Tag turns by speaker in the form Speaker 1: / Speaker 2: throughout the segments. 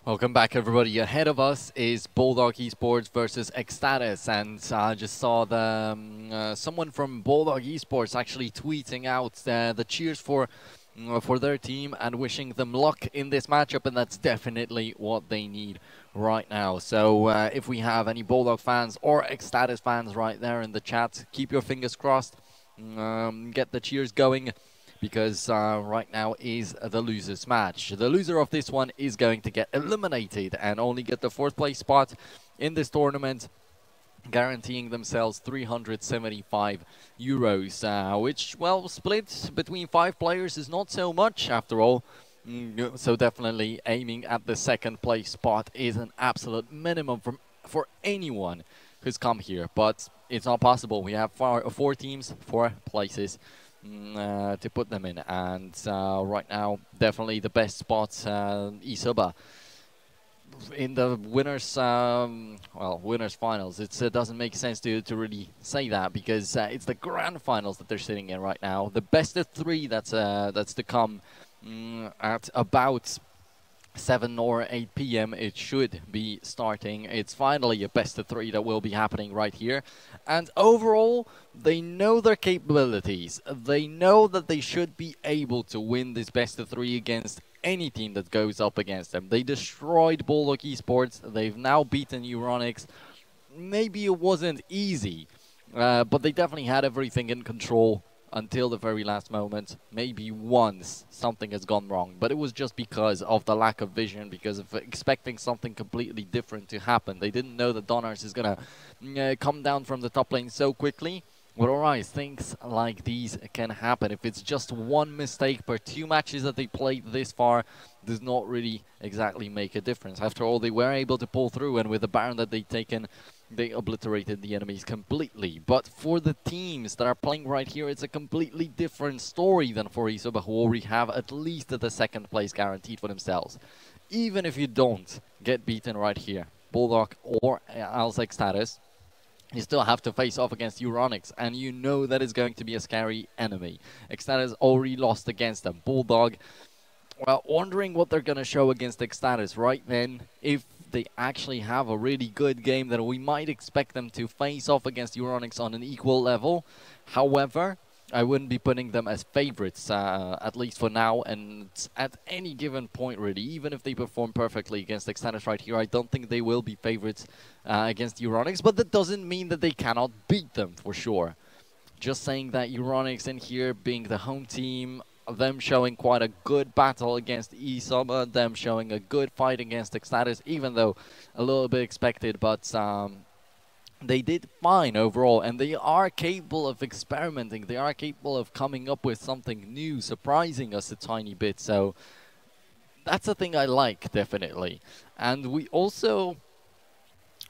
Speaker 1: Welcome back, everybody. Ahead of us is Bulldog Esports versus Extatus, and I just saw someone from Bulldog Esports actually tweeting out the cheers for their team and wishing them luck in this matchup, and that's definitely what they need right now. So if we have any Bulldog fans or Extatus fans right there in the chat, keep your fingers crossed, get the cheers going, because right now is the loser's match. The loser of this one is going to get eliminated and only get the 4th place spot in this tournament, guaranteeing themselves 375 euros, which, well, split between 5 players is not so much after all. So definitely aiming at the 2nd place spot is an absolute minimum for anyone who's come here, but it's not possible. We have 4 teams, 4 places to put them in, and right now definitely the best spot, eSuba in the winners finals. It doesn't make sense to really say that, because it's the grand finals that they're sitting in right now. The best of 3 that's to come at about 7 or 8 p.m. it should be starting. It's finally a best of 3 that will be happening right here. And overall, they know their capabilities. They know that they should be able to win this best of 3 against any team that goes up against them. They destroyed Bulldog Esports. They've now beaten Euronics. Maybe it wasn't easy, but they definitely had everything in control until the very last moment. Maybe once something has gone wrong, but it was just because of the lack of vision, because of expecting something completely different to happen. They didn't know that Donars is gonna come down from the top lane so quickly. But alright, things like these can happen. If it's just one mistake per 2 matches that they played this far, does not really exactly make a difference. After all, they were able to pull through, and with the Baron that they'd taken, they obliterated the enemies completely. But for the teams that are playing right here, it's a completely different story than for eSuba, who already have at least the 2nd place guaranteed for themselves. Even if you don't get beaten right here, Bulldog or else Extatus, you still have to face off against Euronics, and you know that is going to be a scary enemy. Extatus already lost against them. Bulldog, well, wondering what they're going to show against Extatus right then. If they actually have a really good game, then we might expect them to face off against Euronics on an equal level. However, I wouldn't be putting them as favorites, at least for now, and at any given point, really. Even if they perform perfectly against Extatus right here, I don't think they will be favorites against Euronics, but that doesn't mean that they cannot beat them, for sure. Just saying that Euronics in here, being the home team, them showing quite a good battle against eSuba, them showing a good fight against Extatus, even though a little bit expected, but they did fine overall, and they are capable of experimenting. They are capable of coming up with something new, surprising us a tiny bit. So that's a thing I like, definitely. And we also,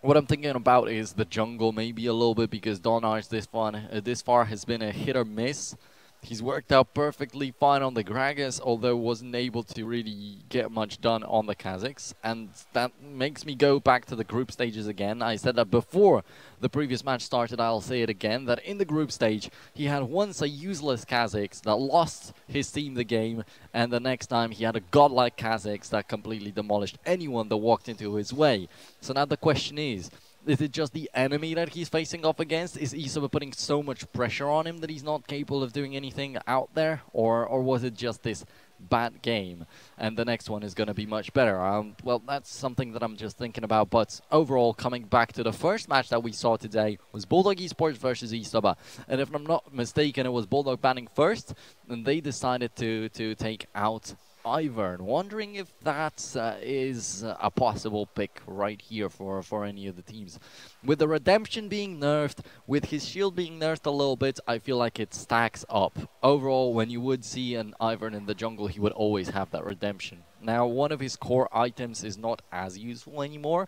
Speaker 1: what I'm thinking about is the jungle, maybe a little bit, because Donars this far has been a hit or miss. He's worked out perfectly fine on the Gragas, although wasn't able to really get much done on the Kazakhs. And that makes me go back to the group stages again. I said that before the previous match started, I'll say it again, that in the group stage, he had once a useless Kazakhs that lost his team the game, and the next time he had a godlike Kazakhs that completely demolished anyone that walked into his way. So now the question is it just the enemy that he's facing off against? Is eSuba putting so much pressure on him that he's not capable of doing anything out there? Or was it just this bad game and the next one is going to be much better? Well, that's something that I'm just thinking about. But overall, coming back to the first match that we saw today was Bulldog Esports versus eSuba. And if I'm not mistaken, it was Bulldog banning first, and they decided to take out Ivern. Wondering if that is a possible pick right here for any of the teams. With the Redemption being nerfed, with his shield being nerfed a little bit, I feel like it stacks up. Overall, when you would see an Ivern in the jungle, he would always have that Redemption. Now, one of his core items is not as useful anymore,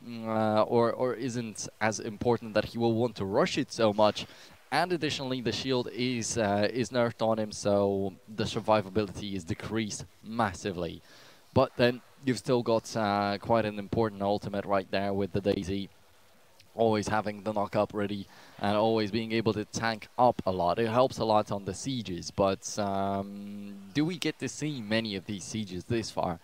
Speaker 1: or isn't as important that he will want to rush it so much. And additionally, the shield is nerfed on him, so the survivability is decreased massively. But then you've still got quite an important ultimate right there with the Daisy. Always having the knock-up ready and always being able to tank up a lot. It helps a lot on the sieges, but do we get to see many of these sieges this far?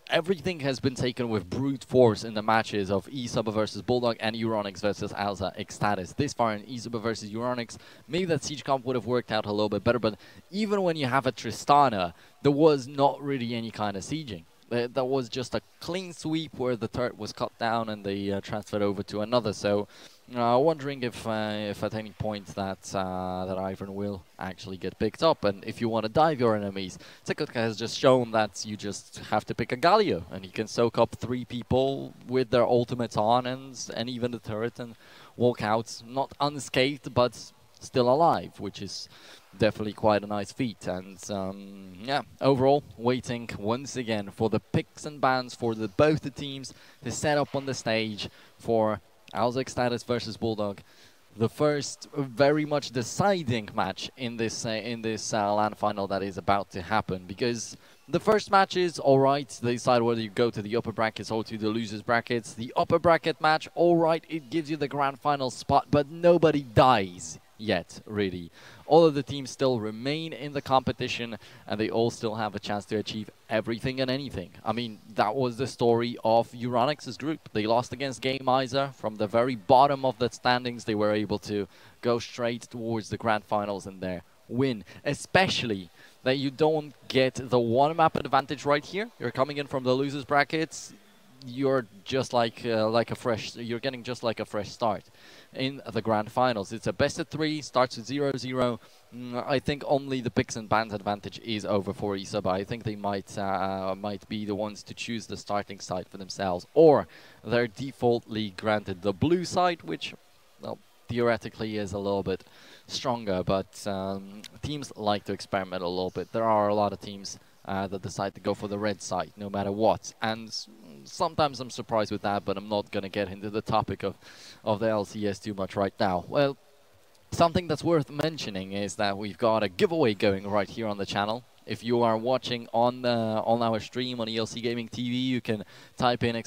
Speaker 1: everything has been taken with brute force in the matches of eSuba versus Bulldog and Euronics versus Alza Extatus. This far in eSuba versus Euronics, maybe that siege comp would have worked out a little bit better, but even when you have a Tristana, there was not really any kind of sieging. That was just a clean sweep where the turret was cut down and they transferred over to another. So, wondering if at any point that Ivan will actually get picked up. And if you want to dive your enemies, Tekutka has just shown that you just have to pick a Galio, and he can soak up 3 people with their ultimates on and even the turret and walk out not unscathed but still alive, which is definitely quite a nice feat. And yeah, overall, waiting once again for the picks and bans for both the teams to set up on the stage for Extatus versus Bulldog. The first very much deciding match in this LAN final that is about to happen, because the first match is alright, they decide whether you go to the upper brackets or to the losers brackets. The upper bracket match, alright, it gives you the grand final spot, but nobody dies yet, really. All of the teams still remain in the competition, and they all still have a chance to achieve everything and anything. I mean, that was the story of Euronics' group. They lost against Game Miser. From the very bottom of the standings, they were able to go straight towards the grand finals and there win. Especially that you don't get the one map advantage right here. You're coming in from the losers brackets. You're just you're getting just like a fresh start in the grand finals. It's a best of 3, starts with 0-0. I think only the picks and bans advantage is over for eSuba. I think they might be the ones to choose the starting side for themselves, or they're defaultly granted the blue side, which, well, theoretically is a little bit stronger, but teams like to experiment a little bit. There are a lot of teams that decide to go for the red side no matter what, and sometimes I'm surprised with that, but I'm not going to get into the topic of the LCS too much right now. Well, something that's worth mentioning is that we've got a giveaway going right here on the channel. If you are watching on our stream on ELC Gaming TV, you can type in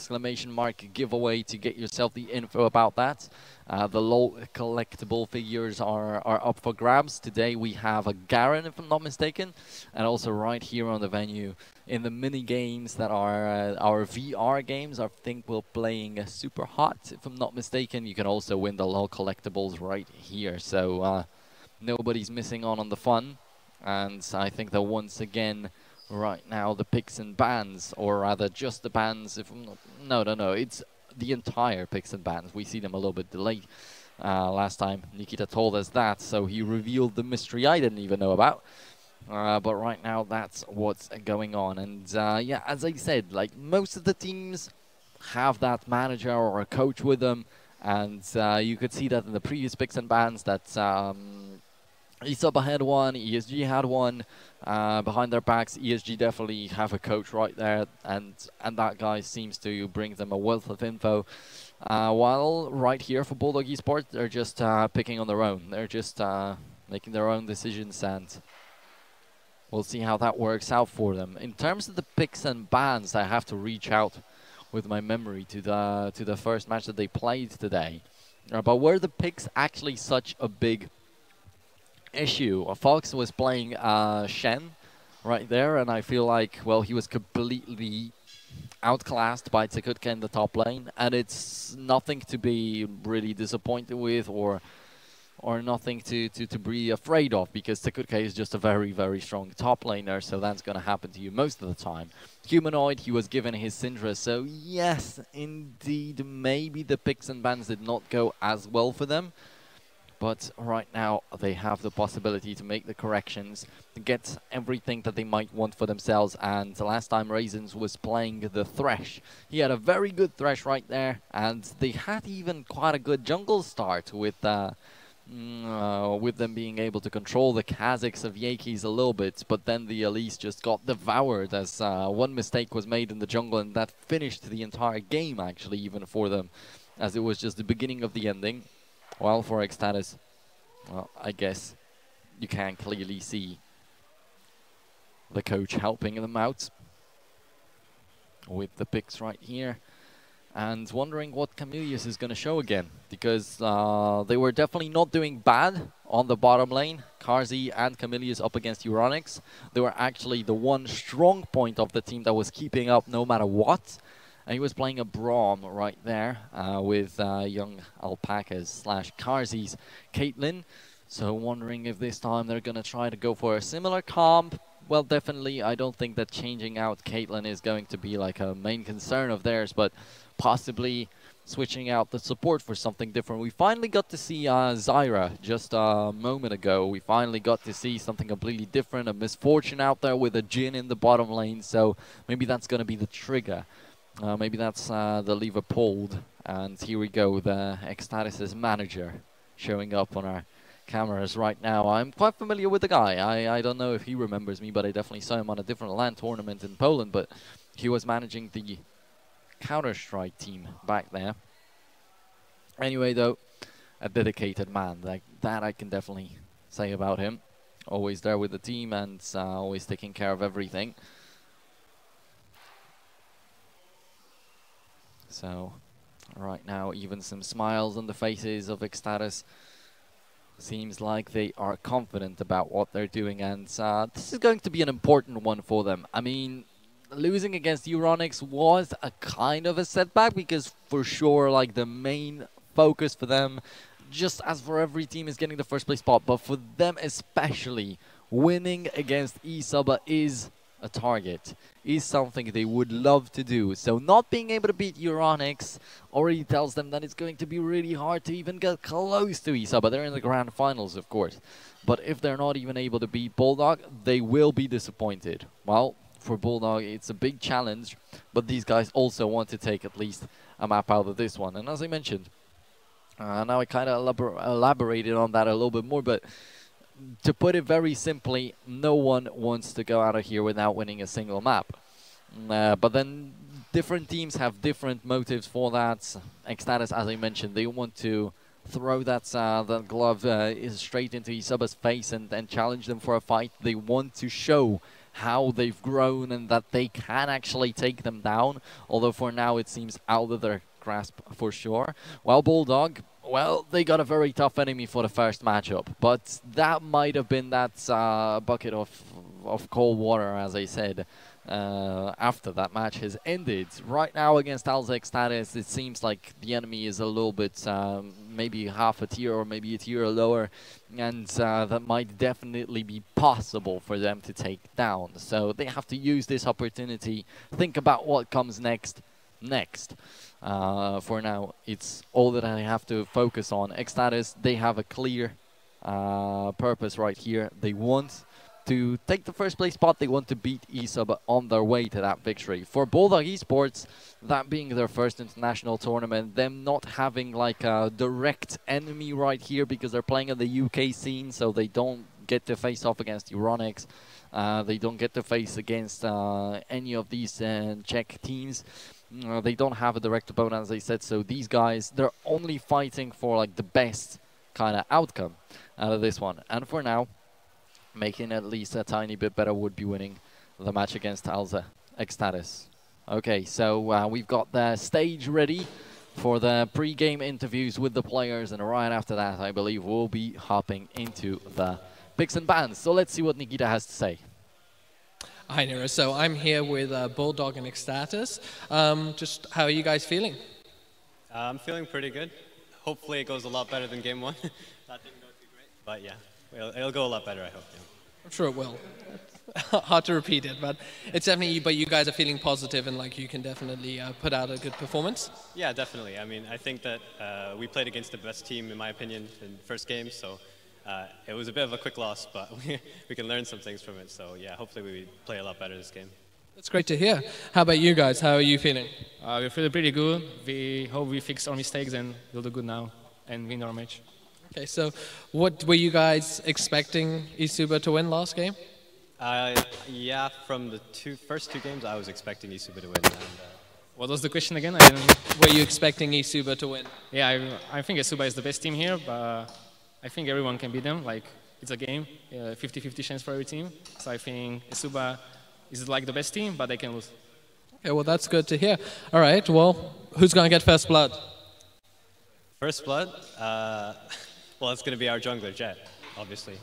Speaker 1: !giveaway to get yourself the info about that. The LoL collectible figures are up for grabs. Today we have a Garen, if I'm not mistaken, and also right here on the venue in the mini games that are our VR games. I think we're playing Super Hot, if I'm not mistaken. You can also win the LoL collectibles right here, so nobody's missing on the fun. And I think that once again, right now, the picks and bans, or rather just the bans, if I'm not, no, it's the entire picks and bans. We see them a little bit delayed. Last time Nikita told us that, so he revealed the mystery I didn't even know about. But right now, that's what's going on. And yeah, as I said, like, most of the teams have that manager or a coach with them, and you could see that in the previous picks and bans that eSuba had one, ESG had one. Behind their backs, ESG definitely have a coach right there, and that guy seems to bring them a wealth of info. While right here for Bulldog eSport, they're just picking on their own. They're just making their own decisions, and we'll see how that works out for them. In terms of the picks and bans, I have to reach out with my memory to the first match that they played today. But were the picks actually such a big issue? Fox was playing Shen right there, and I feel like, well, he was completely outclassed by Tekutka in the top lane, and it's nothing to be really disappointed with or nothing to be afraid of, because Tekutka is just a very, very strong top laner, so that's going to happen to you most of the time. Humanoid, he was given his Syndra, so yes, indeed, maybe the picks and bans did not go as well for them. But right now, they have the possibility to make the corrections, to get everything that they might want for themselves. And the last time Raisins was playing the Thresh, he had a very good Thresh right there. And they had even quite a good jungle start with them being able to control the Kha'Zix of Yakis a little bit. But then the Elise just got devoured as one mistake was made in the jungle, and that finished the entire game, actually, even for them, as it was just the beginning of the ending. While for Extatus, well, I guess you can clearly see the coach helping them out with the picks right here. And wondering what Camilius is going to show again, because they were definitely not doing bad on the bottom lane. Karzi and Camilius up against Euronics. They were actually the one strong point of the team that was keeping up no matter what. And he was playing a Braum right there with young Alpacas slash Karzi's Caitlyn. So wondering if this time they're going to try to go for a similar comp. Well, definitely, I don't think that changing out Caitlyn is going to be like a main concern of theirs, but possibly switching out the support for something different. We finally got to see Zyra just a moment ago. We finally got to see something completely different, a Misfortune out there with a Jhin in the bottom lane, so maybe that's going to be the trigger. Maybe that's the lever pulled, and here we go, the Extatus' manager showing up on our cameras right now. I'm quite familiar with the guy. I don't know if he remembers me, but I definitely saw him on a different LAN tournament in Poland, but he was managing the Counter-Strike team back there. Anyway, though, a dedicated man. Like that I can definitely say about him. Always there with the team and always taking care of everything. So, right now, even some smiles on the faces of Extatus. Seems like they are confident about what they're doing, and this is going to be an important one for them. I mean, losing against Euronics was a kind of a setback, because for sure, like, the main focus for them, just as for every team, is getting the first place spot, but for them especially, winning against eSuba is a target, is something they would love to do. So not being able to beat Euronics already tells them that it's going to be really hard to even get close to eSuba. They're in the grand finals, of course. But if they're not even able to beat Bulldog, they will be disappointed. Well, for Bulldog, it's a big challenge, but these guys also want to take at least a map out of this one. And as I mentioned, now I kind of elaborated on that a little bit more, but to put it very simply, no one wants to go out of here without winning a single map. But then different teams have different motives for that. Extatus, as I mentioned, they want to throw that glove straight into eSuba's face and challenge them for a fight. They want to show how they've grown and that they can actually take them down, although for now it seems out of their grasp for sure. While Bulldog, well, they got a very tough enemy for the first matchup, but that might have been that bucket of cold water, as I said, after that match has ended. Right now against Extatus, it seems like the enemy is a little bit, maybe half a tier or maybe a tier lower, and that might definitely be possible for them to take down. So they have to use this opportunity, think about what comes next. For now, it's all that I have to focus on. Extatus, they have a clear purpose right here. They want to take the first place spot. They want to beat eSuba on their way to that victory. For Bulldog Esports, that being their first international tournament, them not having like a direct enemy right here because they're playing on the UK scene, so they don't get to face off against Euronics. They don't get to face against any of these Czech teams. They don't have a direct opponent, as I said, so these guys, they're only fighting for like the best kind of outcome out of this one. And for now, making at least a tiny bit better would be winning the match against Extatus. Okay, so we've got the stage ready for the pre-game interviews with the players, and right after that, I believe we'll be hopping into the picks and bans. So let's see what Nikita has to say.
Speaker 2: Hi, Nero. So I'm here with Bulldog and Extatus. Just how are you guys feeling?
Speaker 3: I'm feeling pretty good. Hopefully it goes a lot better than game one. That didn't go too great, but yeah, it'll go a lot better, I hope. Yeah.
Speaker 2: I'm sure it will. Hard to repeat it, but it's definitely. But you guys are feeling positive, and like you can definitely put out a good performance.
Speaker 3: Yeah, definitely. I mean, I think that we played against the best team, in my opinion, in the first game. So it was a bit of a quick loss, but we can learn some things from it. So yeah, hopefully we play a lot better this game.
Speaker 2: That's great to hear. How about you guys? How are you feeling?
Speaker 4: We're feeling pretty good. We hope we fix our mistakes and we'll do good now and win our match.
Speaker 2: Okay, so what were you guys expecting eSuba to win last game?
Speaker 3: Yeah, from the first two games, I was expecting eSuba to win. And,
Speaker 4: what was the question again? I didn't...
Speaker 2: Were you expecting eSuba to win?
Speaker 4: Yeah, I think eSuba is the best team here, but I think everyone can beat them. Like, it's a game, 50-50 chance for every team. So I think eSuba is like the best team, but they can lose.
Speaker 2: Okay, well, that's good to hear. All right, well, who's going to get first blood?
Speaker 3: First blood? Well, it's going to be our jungler, Jet, obviously.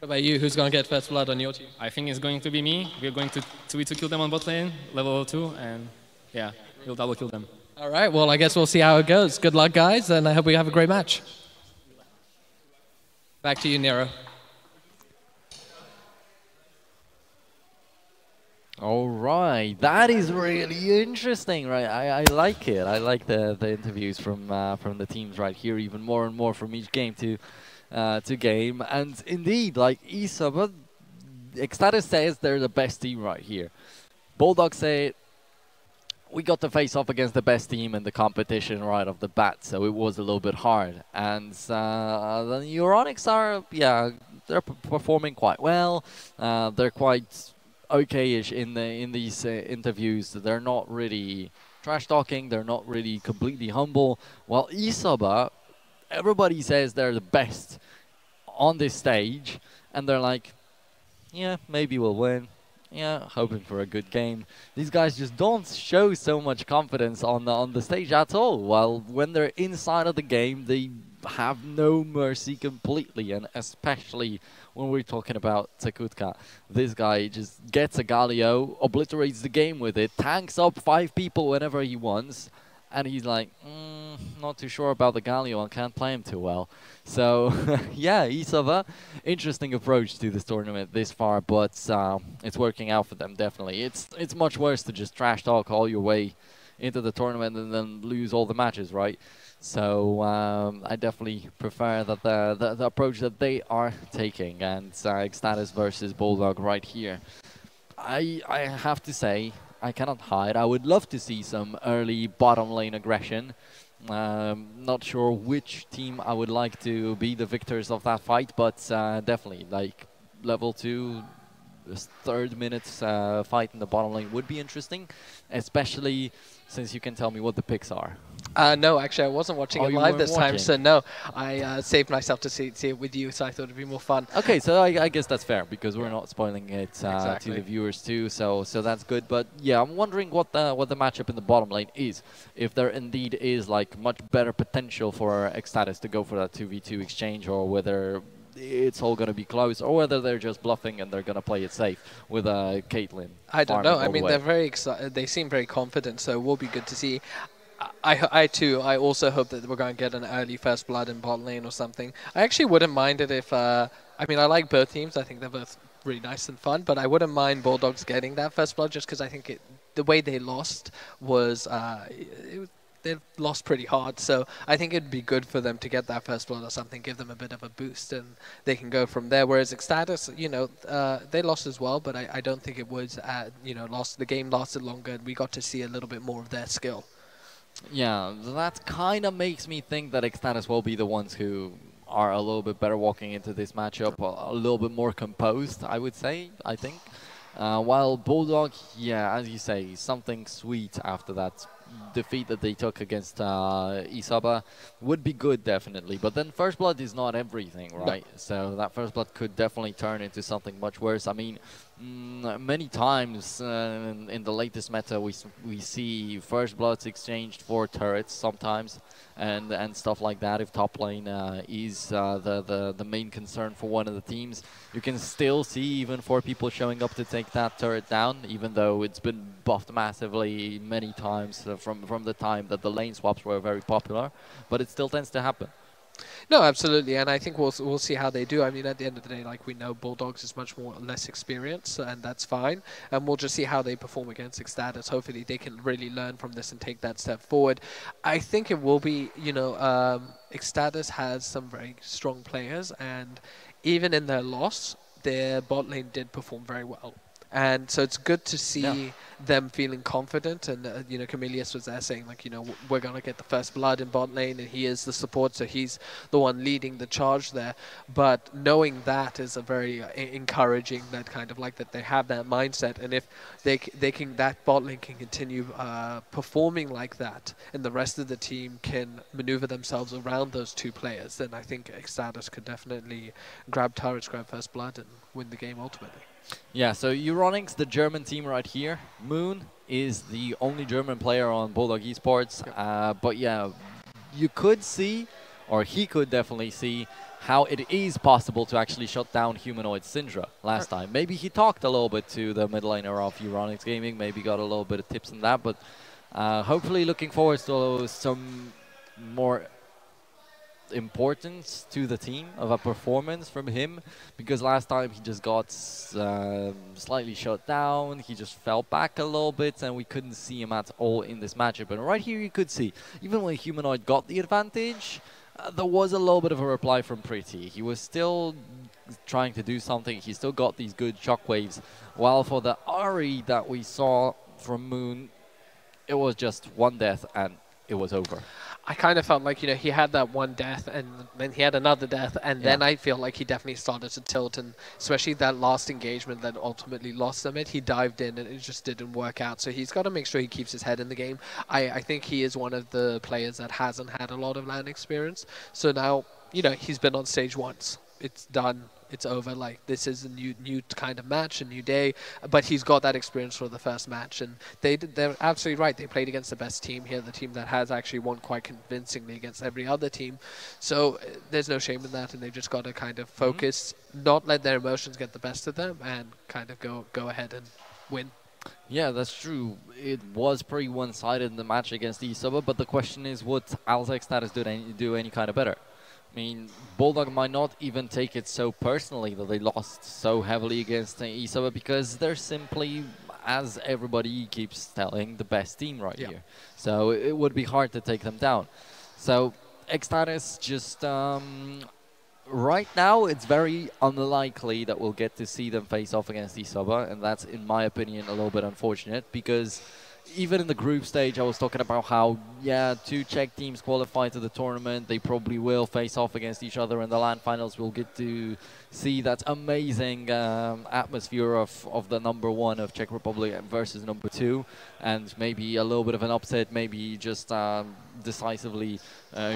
Speaker 2: What about you? Who's going to get first blood on your team?
Speaker 4: I think it's going to be me. We're going to 2v2 kill them on bot lane, level 2, and yeah, we'll double kill them.
Speaker 2: All right, well, I guess we'll see how it goes. Good luck, guys, and I hope we have a great match. Back to you, Nero.
Speaker 1: All right, that is really interesting, right? I like it. I like the interviews from the teams right here, even more and more from each game to game. And indeed, like eSport, Extatus says they're the best team right here. Bulldog say we got to face off against the best team in the competition right off the bat, so it was a little bit hard. And the Euronics are, yeah, they're performing quite well. They're quite okay-ish in these interviews. They're not really trash talking. They're not really completely humble. While eSoba, everybody says they're the best on this stage, and they're like, yeah, maybe we'll win. Yeah, hoping for a good game. These guys just don't show so much confidence on the stage at all. While when they're inside of the game, they have no mercy completely, and especially when we're talking about Takutka. This guy just gets a Galio, obliterates the game with it, tanks up 5 people whenever he wants, and he's like, not too sure about the Galio and can't play him too well. So, yeah, eSova, interesting approach to this tournament this far, but it's working out for them, definitely. It's much worse to just trash talk all your way into the tournament and then lose all the matches, right? So I definitely prefer that the approach that they are taking, and Extatus versus Bulldog right here. I have to say, I cannot hide. I would love to see some early bottom lane aggression. Not sure which team I would like to be the victors of that fight, but definitely like level 2, this 3rd minute fight in the bottom lane would be interesting, especially since you can tell me what the picks are.
Speaker 2: No, actually, I wasn't watching it live this time, so no. I saved myself to see it with you, so I thought it'd be more fun.
Speaker 1: Okay, so I guess that's fair, because we're not spoiling it
Speaker 2: Exactly.
Speaker 1: to the viewers too, so that's good. But yeah, I'm wondering what the matchup in the bottom lane is. If there indeed is like much better potential for Extatus to go for that 2v2 exchange, or whether it's all going to be close, or whether they're just bluffing and they're going to play it safe with Caitlyn.
Speaker 2: I don't know. I mean, they're very excited. They seem very confident, so it will be good to see. I too, I also hope that we're going to get an early first blood in bot lane or something. I actually wouldn't mind it if, I mean, I like both teams. I think they're both really nice and fun, but I wouldn't mind Bulldogs getting that first blood just because I think the way they lost was, they lost pretty hard. So I think it'd be good for them to get that first blood or something, give them a bit of a boost, and they can go from there. Whereas Extatus, you know, they lost as well, but I don't think it was, you know, the game lasted longer, and we got to see a little bit more of their skill.
Speaker 1: Yeah, that kind of makes me think that Extatus will be the ones who are a little bit better walking into this matchup, a little bit more composed, I would say, I think. While Bulldog, yeah, as you say, something sweet after that defeat that they took against Isaba would be good, definitely. But then First Blood is not everything, right? No. So that First Blood could definitely turn into something much worse. I mean, many times in the latest meta, we see First Bloods exchanged for turrets sometimes, and stuff like that. If top lane is the main concern for one of the teams, you can still see even 4 people showing up to take that turret down, even though it's been buffed massively many times from the time that the lane swaps were very popular, but it still tends to happen.
Speaker 2: No, absolutely, and I think we'll see how they do. I mean, at the end of the day, like we know, Bulldogs is much less experience, and that's fine. And we'll just see how they perform against Extatus. Hopefully, they can really learn from this and take that step forward. I think it will be, you know, Extatus has some very strong players, and even in their loss, their bot lane did perform very well. And so it's good to see them feeling confident. And, you know, Camillus was there saying, like, you know, we're going to get the first blood in bot lane, and he is the support, so he's the one leading the charge there. But knowing that is a very encouraging, that kind of like that they have that mindset. And if they can, that bot lane can continue performing like that, and the rest of the team can maneuver themselves around those 2 players, then I think Extatus could definitely grab turrets, grab first blood, and win the game ultimately.
Speaker 1: Yeah, so Euronics, the German team right here. Moon is the only German player on Bulldog Esports. But yeah, you could see, or he could definitely see, how it is possible to actually shut down Humanoid Syndra last time. Maybe he talked a little bit to the mid laner of Euronics Gaming, maybe got a little bit of tips in that, but hopefully looking forward to some more importance to the team of a performance from him, because last time he just got slightly shut down, he just fell back a little bit and we couldn't see him at all in this matchup. And right here you could see, even when Humanoid got the advantage, there was a little bit of a reply from Pretty. He was still trying to do something, he still got these good shockwaves, while for the Ahri that we saw from Moon, it was just one death and it was over.
Speaker 2: I kind of felt like, you know, he had that one death and then he had another death, and then I feel like he definitely started to tilt, and especially that last engagement that ultimately lost them he dived in and it just didn't work out. So he's got to make sure he keeps his head in the game. I think he is one of the players that hasn't had a lot of LAN experience. So now, you know, he's been on stage once. It's done. It's over. Like, this is a new kind of match, a new day. But he's got that experience for the first match, and they're absolutely right. They played against the best team here, the team that has actually won quite convincingly against every other team. So there's no shame in that, and they've just got to kind of focus, not let their emotions get the best of them, and kind of go ahead and win.
Speaker 1: Yeah, that's true. It was pretty one-sided in the match against eSuba, but the question is, would Extatus do any kind of better? I mean, Bulldog might not even take it so personally that they lost so heavily against eSuba, because they're simply, as everybody keeps telling, the best team right here. So it would be hard to take them down. So Extatus just... right now, it's very unlikely that we'll get to see them face off against eSuba, and that's, in my opinion, a little bit unfortunate, because even in the group stage, I was talking about how, yeah, 2 Czech teams qualify to the tournament. They probably will face off against each other in the LAN finals. We'll get to see that amazing atmosphere of the #1 of Czech Republic versus #2, and maybe a little bit of an upset, maybe just decisively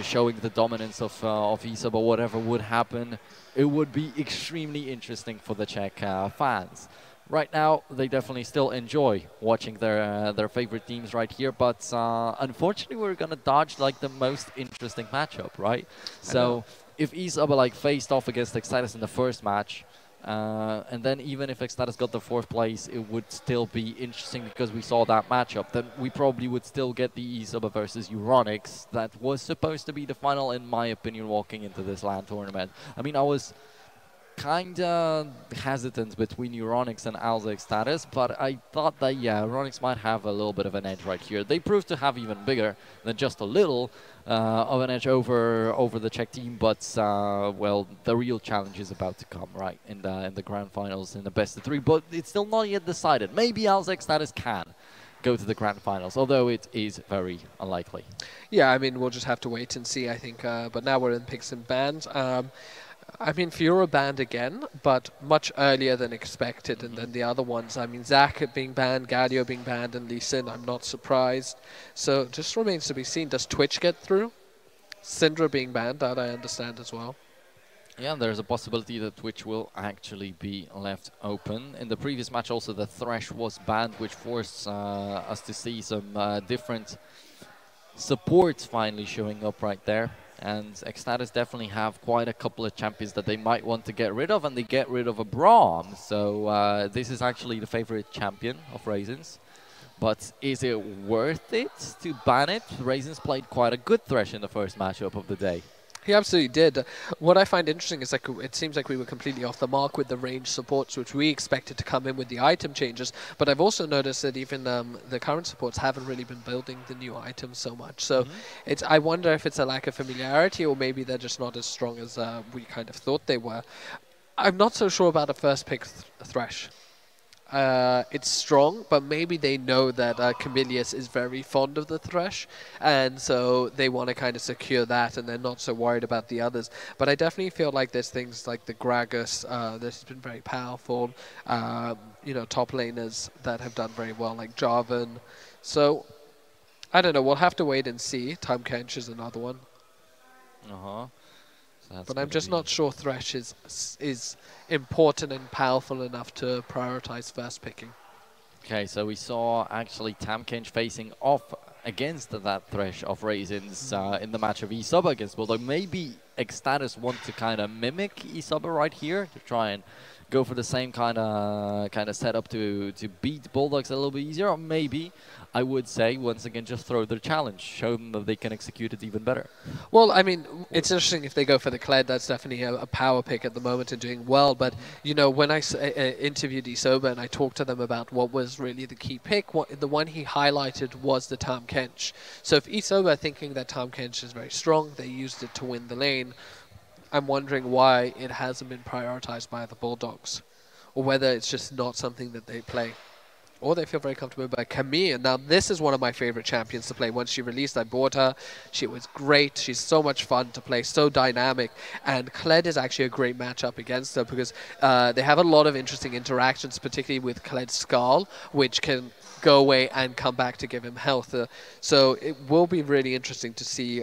Speaker 1: showing the dominance of eSuba, whatever would happen. It would be extremely interesting for the Czech fans. Right now, they definitely still enjoy watching their favorite teams right here, but unfortunately, we're gonna dodge like the most interesting matchup, right? So if eSuba like faced off against Extatus in the first match, and then even if Extatus got the 4th place, it would still be interesting because we saw that matchup. Then we probably would still get the eSuba versus Euronics. That was supposed to be the final, in my opinion, walking into this LAN tournament. I mean, I was kind of hesitant between Euronics and Extatus, but I thought that, yeah, Euronics might have a little bit of an edge right here. They proved to have even bigger than just a little of an edge over the Czech team, but well, the real challenge is about to come, right, in the grand finals, in the best of 3, but it's still not yet decided. Maybe Extatus can go to the grand finals, although it is very unlikely.
Speaker 2: Yeah, I mean, we'll just have to wait and see, I think, but now we're in picks and bans. I mean, Fiora banned again, but much earlier than expected, and then the other ones, I mean, Zach being banned, Galio being banned, and Lee Sin, I'm not surprised. So just remains to be seen. Does Twitch get through? Syndra being banned, that I understand as well.
Speaker 1: Yeah, there's a possibility that Twitch will actually be left open. In the previous match also, the Thresh was banned, which forced us to see some different supports finally showing up right there. And Extatus definitely have quite a couple of champions that they might want to get rid of, and they get rid of a Braum. So this is actually the favorite champion of Raisins. But is it worth it to ban it? Raisins played quite a good Thresh in the first matchup of the day.
Speaker 2: He absolutely did. What I find interesting is like it seems like we were completely off the mark with the range supports, which we expected to come in with the item changes. But I've also noticed that even the current supports haven't really been building the new items so much. So it's, I wonder if it's a lack of familiarity, or maybe they're just not as strong as we kind of thought they were. I'm not so sure about a first pick Thresh. It's strong, but maybe they know that Camilius is very fond of the Thresh, and so they want to kind of secure that, and they're not so worried about the others. But I definitely feel like there's things like the Gragas that's been very powerful, you know, top laners that have done very well, like Jarvan. So, I don't know, we'll have to wait and see. Time Kench is another one. But I'm just not sure Thresh is important and powerful enough to prioritize first picking.
Speaker 1: Okay, so we saw actually Tamkench facing off against that Thresh of Raisins in the match of eSuba against Bulldog. Maybe Extatus want to kind of mimic eSuba right here to try and go for the same kind of setup to beat Bulldogs a little bit easier, or maybe I would say once again just throw their challenge, show them that they can execute it even better.
Speaker 2: Well, I mean, it's interesting if they go for the Kled. That's definitely a power pick at the moment and doing well. But you know, when I interviewed eSoba and I talked to them about what was really the key pick, the one he highlighted was the Tahm Kench. So if eSoba are thinking that Tahm Kench is very strong, they used it to win the lane. I'm wondering why it hasn't been prioritized by the Bulldogs, or whether it's just not something that they play. Or they feel very comfortable by Camille. Now, this is one of my favorite champions to play. Once she released, I bought her. She was great. She's so much fun to play, so dynamic. And Kled is actually a great matchup against her because they have a lot of interesting interactions, particularly with Kled's Skull, which can go away and come back to give him health. So it will be really interesting to see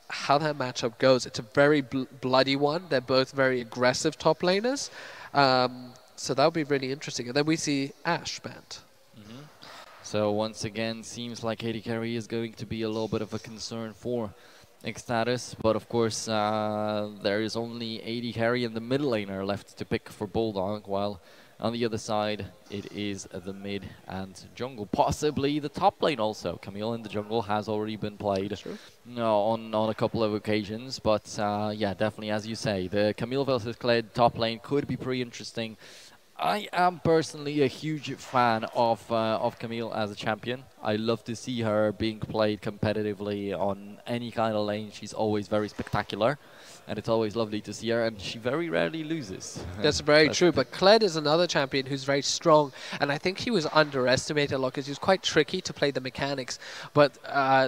Speaker 2: how that matchup goes. It's a very bloody one. They're both very aggressive top laners. So that would be really interesting. And then we see Ash banned.
Speaker 1: So once again, seems like AD carry is going to be a little bit of a concern for Extatus. But of course, there is only AD carry and the mid laner left to pick for Bulldog, while on the other side, it is the mid and jungle. Possibly the top lane also. Camille in the jungle has already been played on a couple of occasions. But yeah, definitely, as you say, the Camille versus Kled top lane could be pretty interesting. I am personally a huge fan of Camille as a champion. I love to see her being played competitively on any kind of lane. She's always very spectacular, and it's always lovely to see her, and she very rarely loses.
Speaker 2: That's very true, but Kled is another champion who's very strong, and I think he was underestimated a lot because he was quite tricky to play the mechanics, but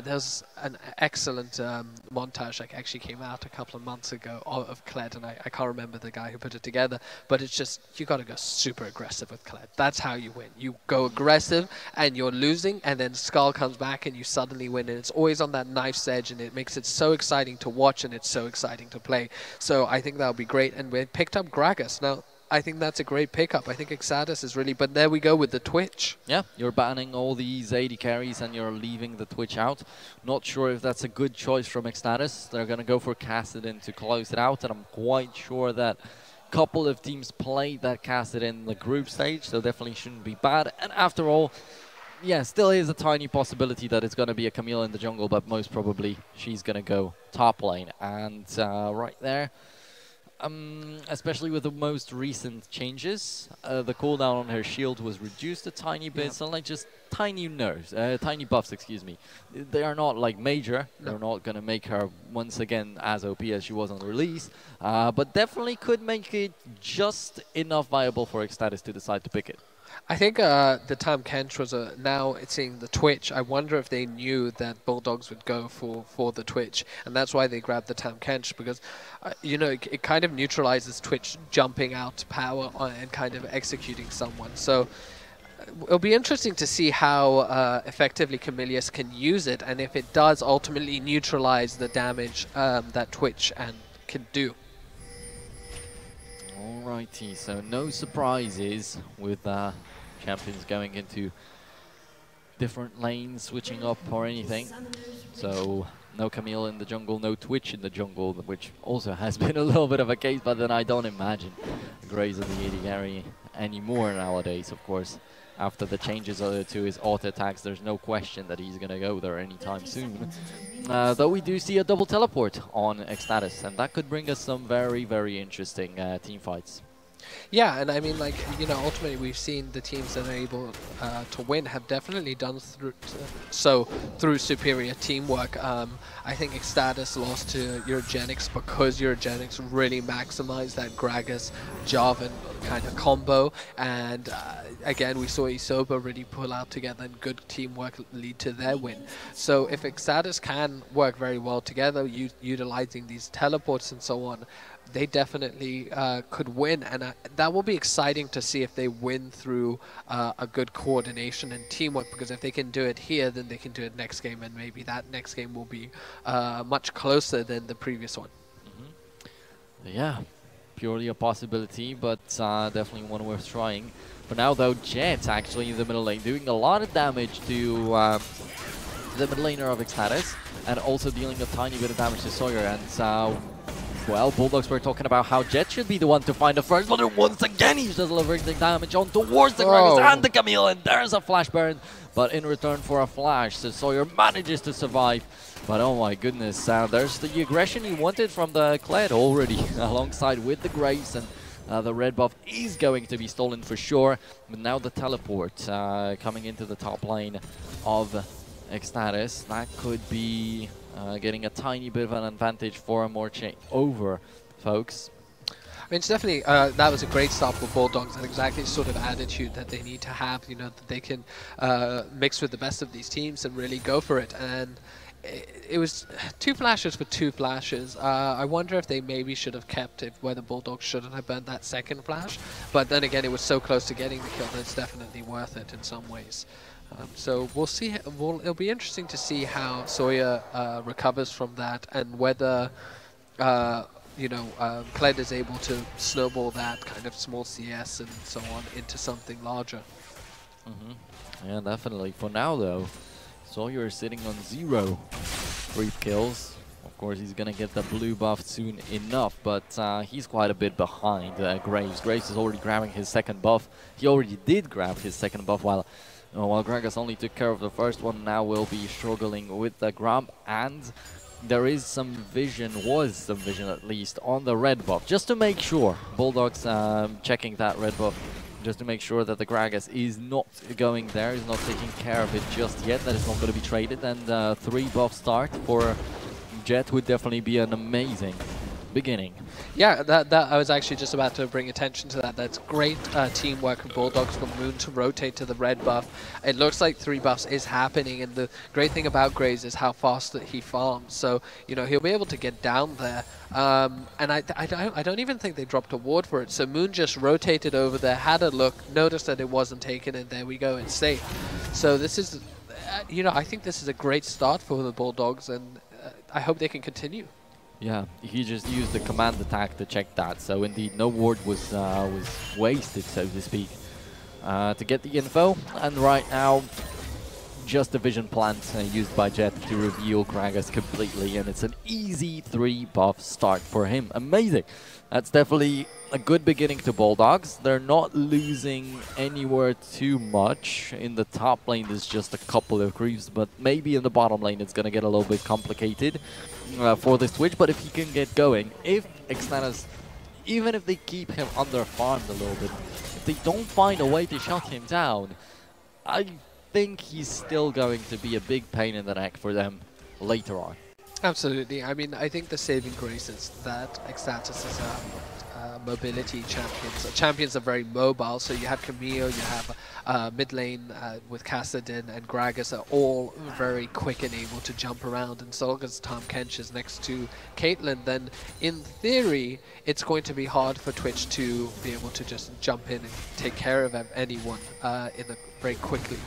Speaker 2: there's an excellent montage that actually came out a couple of months ago of Kled, and I can't remember the guy who put it together, but it's just, you got to go super aggressive with Kled. That's how you win. You go aggressive, and you're losing, and then Skull comes back, and you suddenly win, and it's always on that knife's edge, and it makes it so exciting to watch, and it's so exciting to play. So I think that would be great. And we picked up Gragas. Now, I think that's a great pickup. I think Extatus is really... But there we go with the Twitch.
Speaker 1: Yeah, you're banning all these AD carries and you're leaving the Twitch out. Not sure if that's a good choice from Extatus. They're going to go for Kassadin to close it out. And I'm quite sure that a couple of teams played that Kassadin in the group stage. So definitely shouldn't be bad. And after all... yeah, still is a tiny possibility that it's going to be a Camille in the jungle, but most probably she's going to go top lane. And right there, especially with the most recent changes, the cooldown on her shield was reduced a tiny bit, so like just tiny nerfs, tiny buffs, excuse me. They are not like major, they're not going to make her once again as OP as she was on release, but definitely could make it just enough viable for Extatus to decide to pick it.
Speaker 2: I think the Tahm Kench was now it's seeing the Twitch. I wonder if they knew that Bulldogs would go for the Twitch, and that's why they grabbed the Tahm Kench, because you know, it kind of neutralizes Twitch jumping out power and kind of executing someone. So it'll be interesting to see how effectively Camillus can use it, and if it does ultimately neutralize the damage that Twitch can do.
Speaker 1: Alrighty, so no surprises with champions going into different lanes, switching up or anything. So no Camille in the jungle, no Twitch in the jungle, which also has been a little bit of a case, but then I don't imagine Grays on the AD carry anymore nowadays, of course. After the changes to his auto attacks, there's no question that he's going to go there anytime soon. Though we do see a double teleport on Extatus, and that could bring us some very, very interesting team fights.
Speaker 2: Yeah, and I mean, like, you know, ultimately we've seen the teams that are able to win have definitely done through superior teamwork. I think Extatus lost to Eurogenics because Eurogenics really maximized that Gragas Jarvan kind of combo, and again we saw eSoba really pull out together and good teamwork lead to their win. So if Extatus can work very well together, utilizing these teleports and so on, they definitely could win, and that will be exciting to see if they win through a good coordination and teamwork, because if they can do it here, then they can do it next game, and maybe that next game will be much closer than the previous one.
Speaker 1: Yeah, purely a possibility, but definitely one worth trying. For now though, Jet actually in the middle lane doing a lot of damage to the mid laner of Extatus, and also dealing a tiny bit of damage to Sawyer, and as well. Bulldogs were talking about how Jet should be the one to find the first, but once again he's just delivering the damage on towards the Gragas and the Camille, and there's a flash burn, but in return for a flash, so Sawyer manages to survive. But oh my goodness, there's the aggression he wanted from the Kled already, alongside with the Graves, and the red buff is going to be stolen for sure. But now the teleport coming into the top lane of Extatus, that could be getting a tiny bit of an advantage for a more over, folks.
Speaker 2: I mean, it's definitely, that was a great start for Bulldogs, and exactly the sort of attitude that they need to have, you know, that they can mix with the best of these teams and really go for it. And it was 2 flashes for 2 flashes. I wonder if they maybe should have kept it where the Bulldogs shouldn't have burned that second flash. But then again, it was so close to getting the kill that it's definitely worth it in some ways. So we'll see. It'll be interesting to see how Sawyer recovers from that, and whether you know, Kled is able to snowball that kind of small CS and so on into something larger.
Speaker 1: Yeah, definitely. For now, though, Sawyer is sitting on 0 creep kills. Of course, he's going to get the blue buff soon enough, but he's quite a bit behind Graves. Graves is already grabbing his second buff. He already did grab his second buff, while Gragas only took care of the first one. Now will be struggling with the grab, and there is some vision, was some vision at least, on the red buff, just to make sure. Bulldogs checking that red buff, just to make sure that the Gragas is not going there, is not taking care of it just yet, that it's not going to be traded. And 3 buff start for Jet would definitely be an amazing beginning.
Speaker 2: Yeah, that I was actually just about to bring attention to that. That's great teamwork of Bulldogs for Moon to rotate to the red buff. It looks like 3 buffs is happening, and the great thing about Graves is how fast that he farms. So, you know, he'll be able to get down there. And I don't even think they dropped a ward for it. So Moon just rotated over there, had a look, noticed that it wasn't taken, and there we go, it's safe. So this is, you know, I think this is a great start for the Bulldogs, and I hope they can continue.
Speaker 1: Yeah, he just used the command attack to check that, so indeed no ward was wasted, so to speak, to get the info. And right now, just a vision plant used by Jet to reveal Gragas completely, and it's an easy 3 buff start for him. Amazing! That's definitely a good beginning to Bulldogs. They're not losing anywhere too much. In the top lane, there's just a couple of creeps, but maybe in the bottom lane it's going to get a little bit complicated for the switch. But if he can get going, if Extatus, even if they keep him under-farmed a little bit, if they don't find a way to shut him down, I think he's still going to be a big pain in the neck for them later on.
Speaker 2: Absolutely. I mean, I think the saving grace is that Extatus is a mobility champion. So champions are very mobile, so you have Camille, you have mid lane with Kassadin and Gragas are all very quick and able to jump around, and so long as Tom Kench is next to Caitlyn, then in theory it's going to be hard for Twitch to be able to just jump in and take care of anyone very quickly.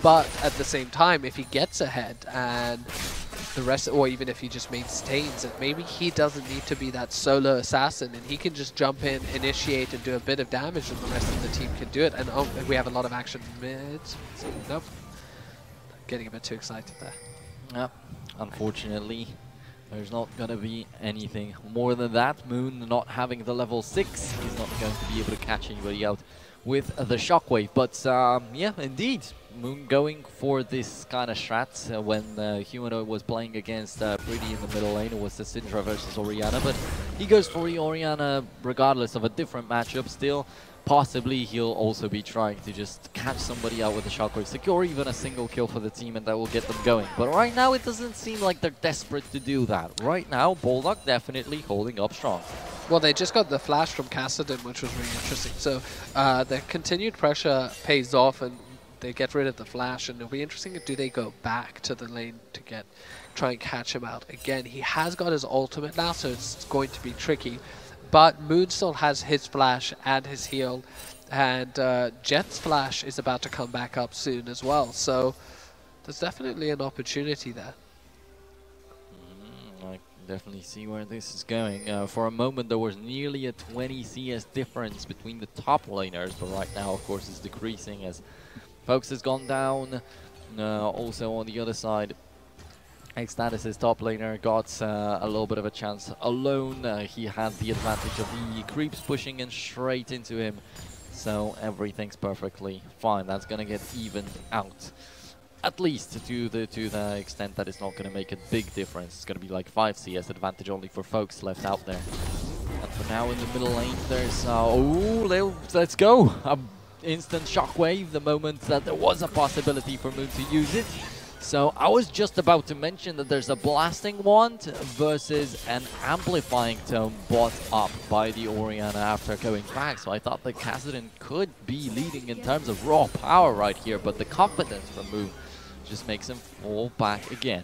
Speaker 2: But at the same time, if he gets ahead and the rest, or even if he just maintains it, maybe he doesn't need to be that solo assassin, and he can just jump in, initiate, and do a bit of damage, and the rest of the team can do it. And oh, we have a lot of action mid. So, nope. Getting a bit too excited there.
Speaker 1: Yep. Unfortunately, there's not going to be anything more than that. Moon not having the level 6, he's not going to be able to catch anybody out with the shockwave. But yeah, indeed, Moon going for this kind of strat. When Humanoid was playing against Pretty in the middle lane, it was the Syndra versus Orianna, but he goes for the Orianna regardless of a different matchup still. Possibly he'll also be trying to just catch somebody out with the shockwave, secure even a single kill for the team, and that will get them going. But right now it doesn't seem like they're desperate to do that. Right now, Bulldog definitely holding up strong.
Speaker 2: Well, they just got the flash from Kassadin, which was really interesting. So the continued pressure pays off, and they get rid of the flash, and it'll be interesting. Do they go back to the lane to try and catch him out again? He has got his ultimate now, so it's going to be tricky. But Moon still has his flash and his heal, and Jet's flash is about to come back up soon as well. So there's definitely an opportunity there.
Speaker 1: I definitely see where this is going. For a moment, there was nearly a 20 CS difference between the top laners, but right now, of course, it's decreasing as Focus has gone down. Also on the other side, Extatus' top laner got a little bit of a chance alone. He had the advantage of the creeps pushing in straight into him. So everything's perfectly fine. That's going to get evened out. At least to the extent that it's not going to make a big difference. It's going to be like 5 CS advantage only for folks left out there. And for now in the middle lane, there's... let's go! Instant shockwave the moment that there was a possibility for Moon to use it. So I was just about to mention that there's a blasting wand versus an amplifying tome bought up by the Orianna after going back. So I thought the Kassadin could be leading in terms of raw power right here, but the confidence from Moon just makes him fall back again.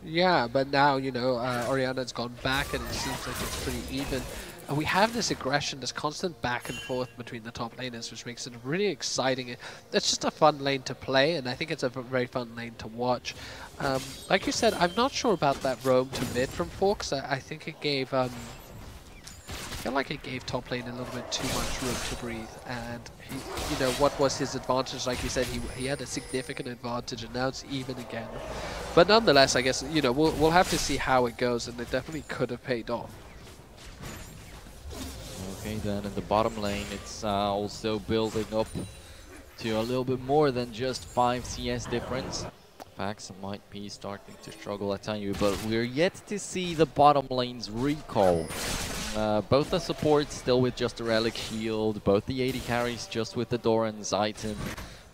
Speaker 2: Yeah, but now, you know, Orianna's gone back and it seems like it's pretty even. And we have this aggression, this constant back and forth between the top laners, which makes it really exciting. It's just a fun lane to play, and I think it's a very fun lane to watch. Like you said, I'm not sure about that roam to mid from Forks. I think it gave... I feel like it gave top lane a little bit too much room to breathe, and he, you know, what was his advantage? Like you said, he had a significant advantage, and now it's even again. But nonetheless, I guess, you know, we'll have to see how it goes, and it definitely could have paid off.
Speaker 1: Okay, then in the bottom lane, it's also building up to a little bit more than just 5 CS difference. Fax might be starting to struggle, I tell you, but we're yet to see the bottom lane's recall. Both the supports still with just a relic shield, both the AD carries just with the Doran's item.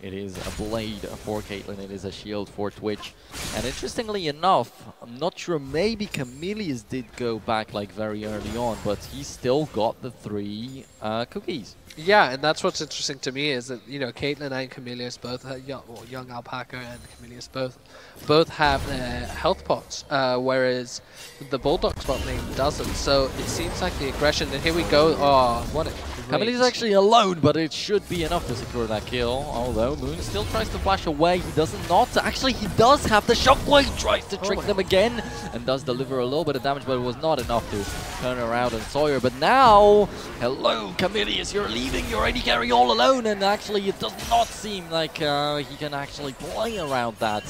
Speaker 1: It is a blade for Caitlyn, it is a shield for Twitch. And interestingly enough, I'm not sure, maybe Chameleus did go back like very early on, but he still got the 3 cookies.
Speaker 2: Yeah, and that's what's interesting to me is that, you know, Caitlyn and Chameleus both have, young Alpaca and Chameleus both have their health pots, whereas the Bulldog spot lane doesn't. So it seems like the aggression, and here we go. Oh, what a
Speaker 1: Chameleus is actually alone, but it should be enough to secure that kill. Although Moon still tries to flash away, he doesn't not. Actually, he does have the shockwave, tries to trick them again, and does deliver a little bit of damage, but it was not enough to turn around and Sawyer. But now, hello, Chameleus, you're leaving your AD carry all alone, and actually it does not seem like he can actually play around that.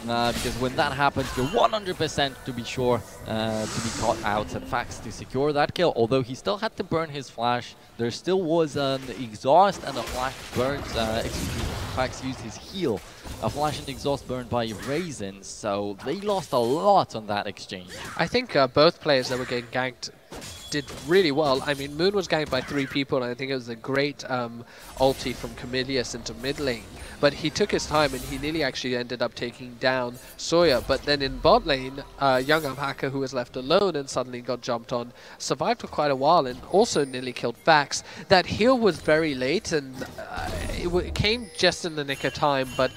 Speaker 1: Because when that happens, you're 100% to be sure to be caught out, and Fax to secure that kill. Although he still had to burn his flash, there still was an exhaust and a flash burnt. Fax used his heal, a flash and exhaust burned by Raisin, so they lost a lot on that exchange.
Speaker 2: I think both players that were getting ganked did really well. I mean, Moon was ganked by 3 people, and I think it was a great ulti from Chameleus into mid lane. But he took his time, and he nearly actually ended up taking down Sawyer. But then in bot lane, young Alpaca, who was left alone and suddenly got jumped on, survived for quite a while and also nearly killed Fax. That heal was very late, and it came just in the nick of time, but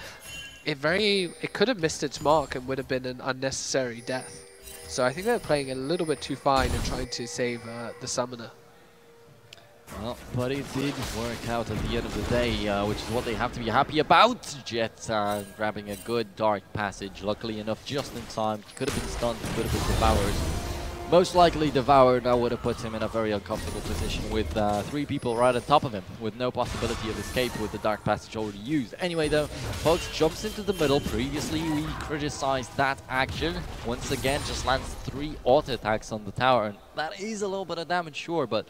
Speaker 2: it could have missed its mark and would have been an unnecessary death. So I think they're playing a little bit too fine and trying to save the summoner.
Speaker 1: Well, but it did work out at the end of the day, which is what they have to be happy about. Jet grabbing a good dark passage, luckily enough, just in time. Could have been stunned, could have been devoured. Most likely devoured. That would have put him in a very uncomfortable position with 3 people right on top of him, with no possibility of escape with the dark passage already used. Anyway though, Fox jumps into the middle. Previously we criticized that action. Once again just lands 3 auto attacks on the tower, and that is a little bit of damage, sure, but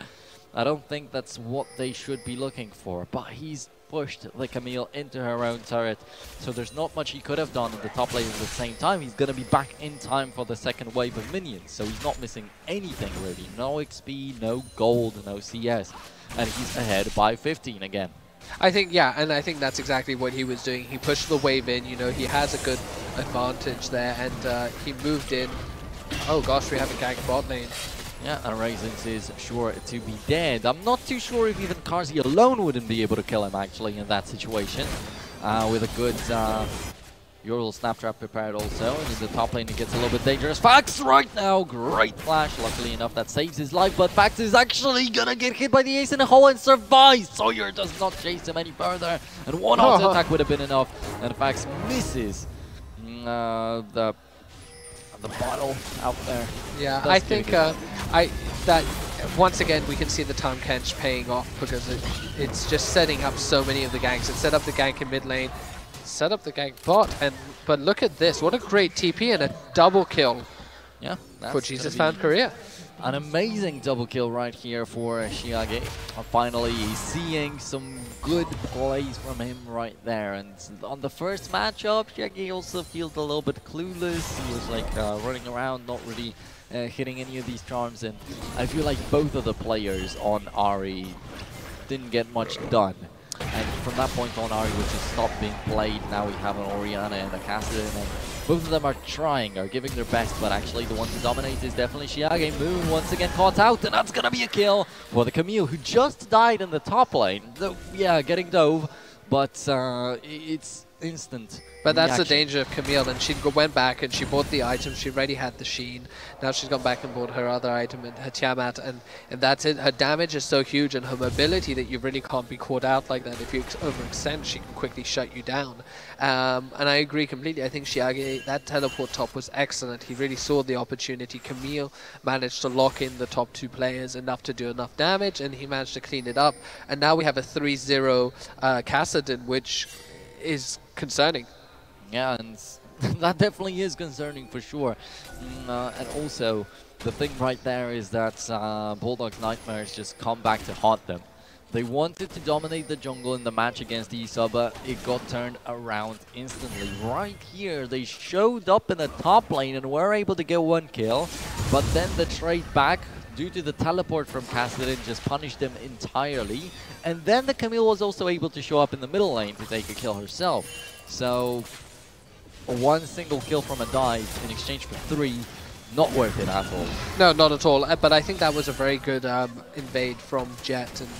Speaker 1: I don't think that's what they should be looking for. But he's pushed the Camille into her own turret, so there's not much he could have done in the top lane at the same time. He's going to be back in time for the second wave of minions, so he's not missing anything really. No XP, no gold, no CS, and he's ahead by 15 again.
Speaker 2: I think, yeah, and I think that's exactly what he was doing. He pushed the wave in, you know, he has a good advantage there, and he moved in. Oh gosh, we have a gank bot lane.
Speaker 1: Yeah, and Raisins is sure to be dead. I'm not too sure if even Karzi alone wouldn't be able to kill him, actually, in that situation. With a good Ural Snaptrap prepared also. And in the top lane, it gets a little bit dangerous. Fax right now, great flash. Luckily enough, that saves his life, but Fax is actually gonna get hit by the ace in the hole and survive. Sawyer does not chase him any further, and one auto attack would have been enough. And Fax misses the bottle out there.
Speaker 2: Yeah, I think that once again we can see the Tahm Kench paying off, because it's just setting up so many of the ganks. It set up the gank in mid lane, set up the gank bot, but look at this. What a great TP and a double kill
Speaker 1: Yeah,
Speaker 2: for Jesus Fan Korea.
Speaker 1: An amazing double kill right here for Shiage. Finally seeing some good plays from him right there. And on the first matchup, Shiage also feels a little bit clueless. He was like running around, not really hitting any of these charms. And I feel like both of the players on Ari didn't get much done. And from that point on, Ari was just stopped being played. Now we have an Orianna and a Cassidy, and both of them are trying, are giving their best, but actually the one to dominate is definitely Shiage. Moon once again caught out, and that's gonna be a kill for the Camille, who just died in the top lane. Yeah, getting dove, but it's instant.
Speaker 2: But that's the
Speaker 1: reaction.
Speaker 2: danger of Camille, and she went back and she bought the item. She already had the Sheen. Now she's gone back and bought her other item and her Tiamat, and that's it. Her damage is so huge, and her mobility that you really can't be caught out like that. If you overextend, she can quickly shut you down. And I agree completely. I think Shiage, that teleport top was excellent. He really saw the opportunity. Camille managed to lock in the top two players enough to do enough damage, and he managed to clean it up. And now we have a 3-0 Kassadin, which is concerning.
Speaker 1: Yeah, and that definitely is concerning for sure. And also, the thing right there is that Bulldog's Nightmares just come back to haunt them. They wanted to dominate the jungle in the match against Isa, but it got turned around instantly. Right here, they showed up in the top lane and were able to get one kill, but then the trade back, due to the teleport from Cassidy, just punished them entirely. And then the Camille was also able to show up in the middle lane to take a kill herself. So, one single kill from a dive in exchange for 3, not worth it at all.
Speaker 2: No, not at all. But I think that was a very good invade from Jet and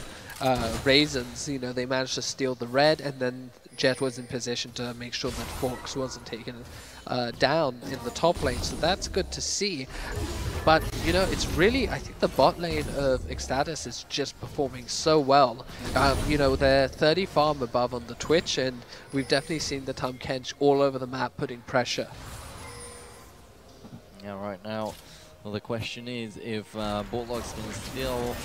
Speaker 2: Raisins. You know, they managed to steal the red, and then Jet was in position to make sure that Fox wasn't taken down in the top lane. So that's good to see. But, you know, it's really, I think the bot lane of Extatus is just performing so well. You know, they're 30 farm above on the Twitch, and we've definitely seen the Tahm Kench all over the map putting pressure.
Speaker 1: Yeah, right now, well, the question is if Bulldog's can still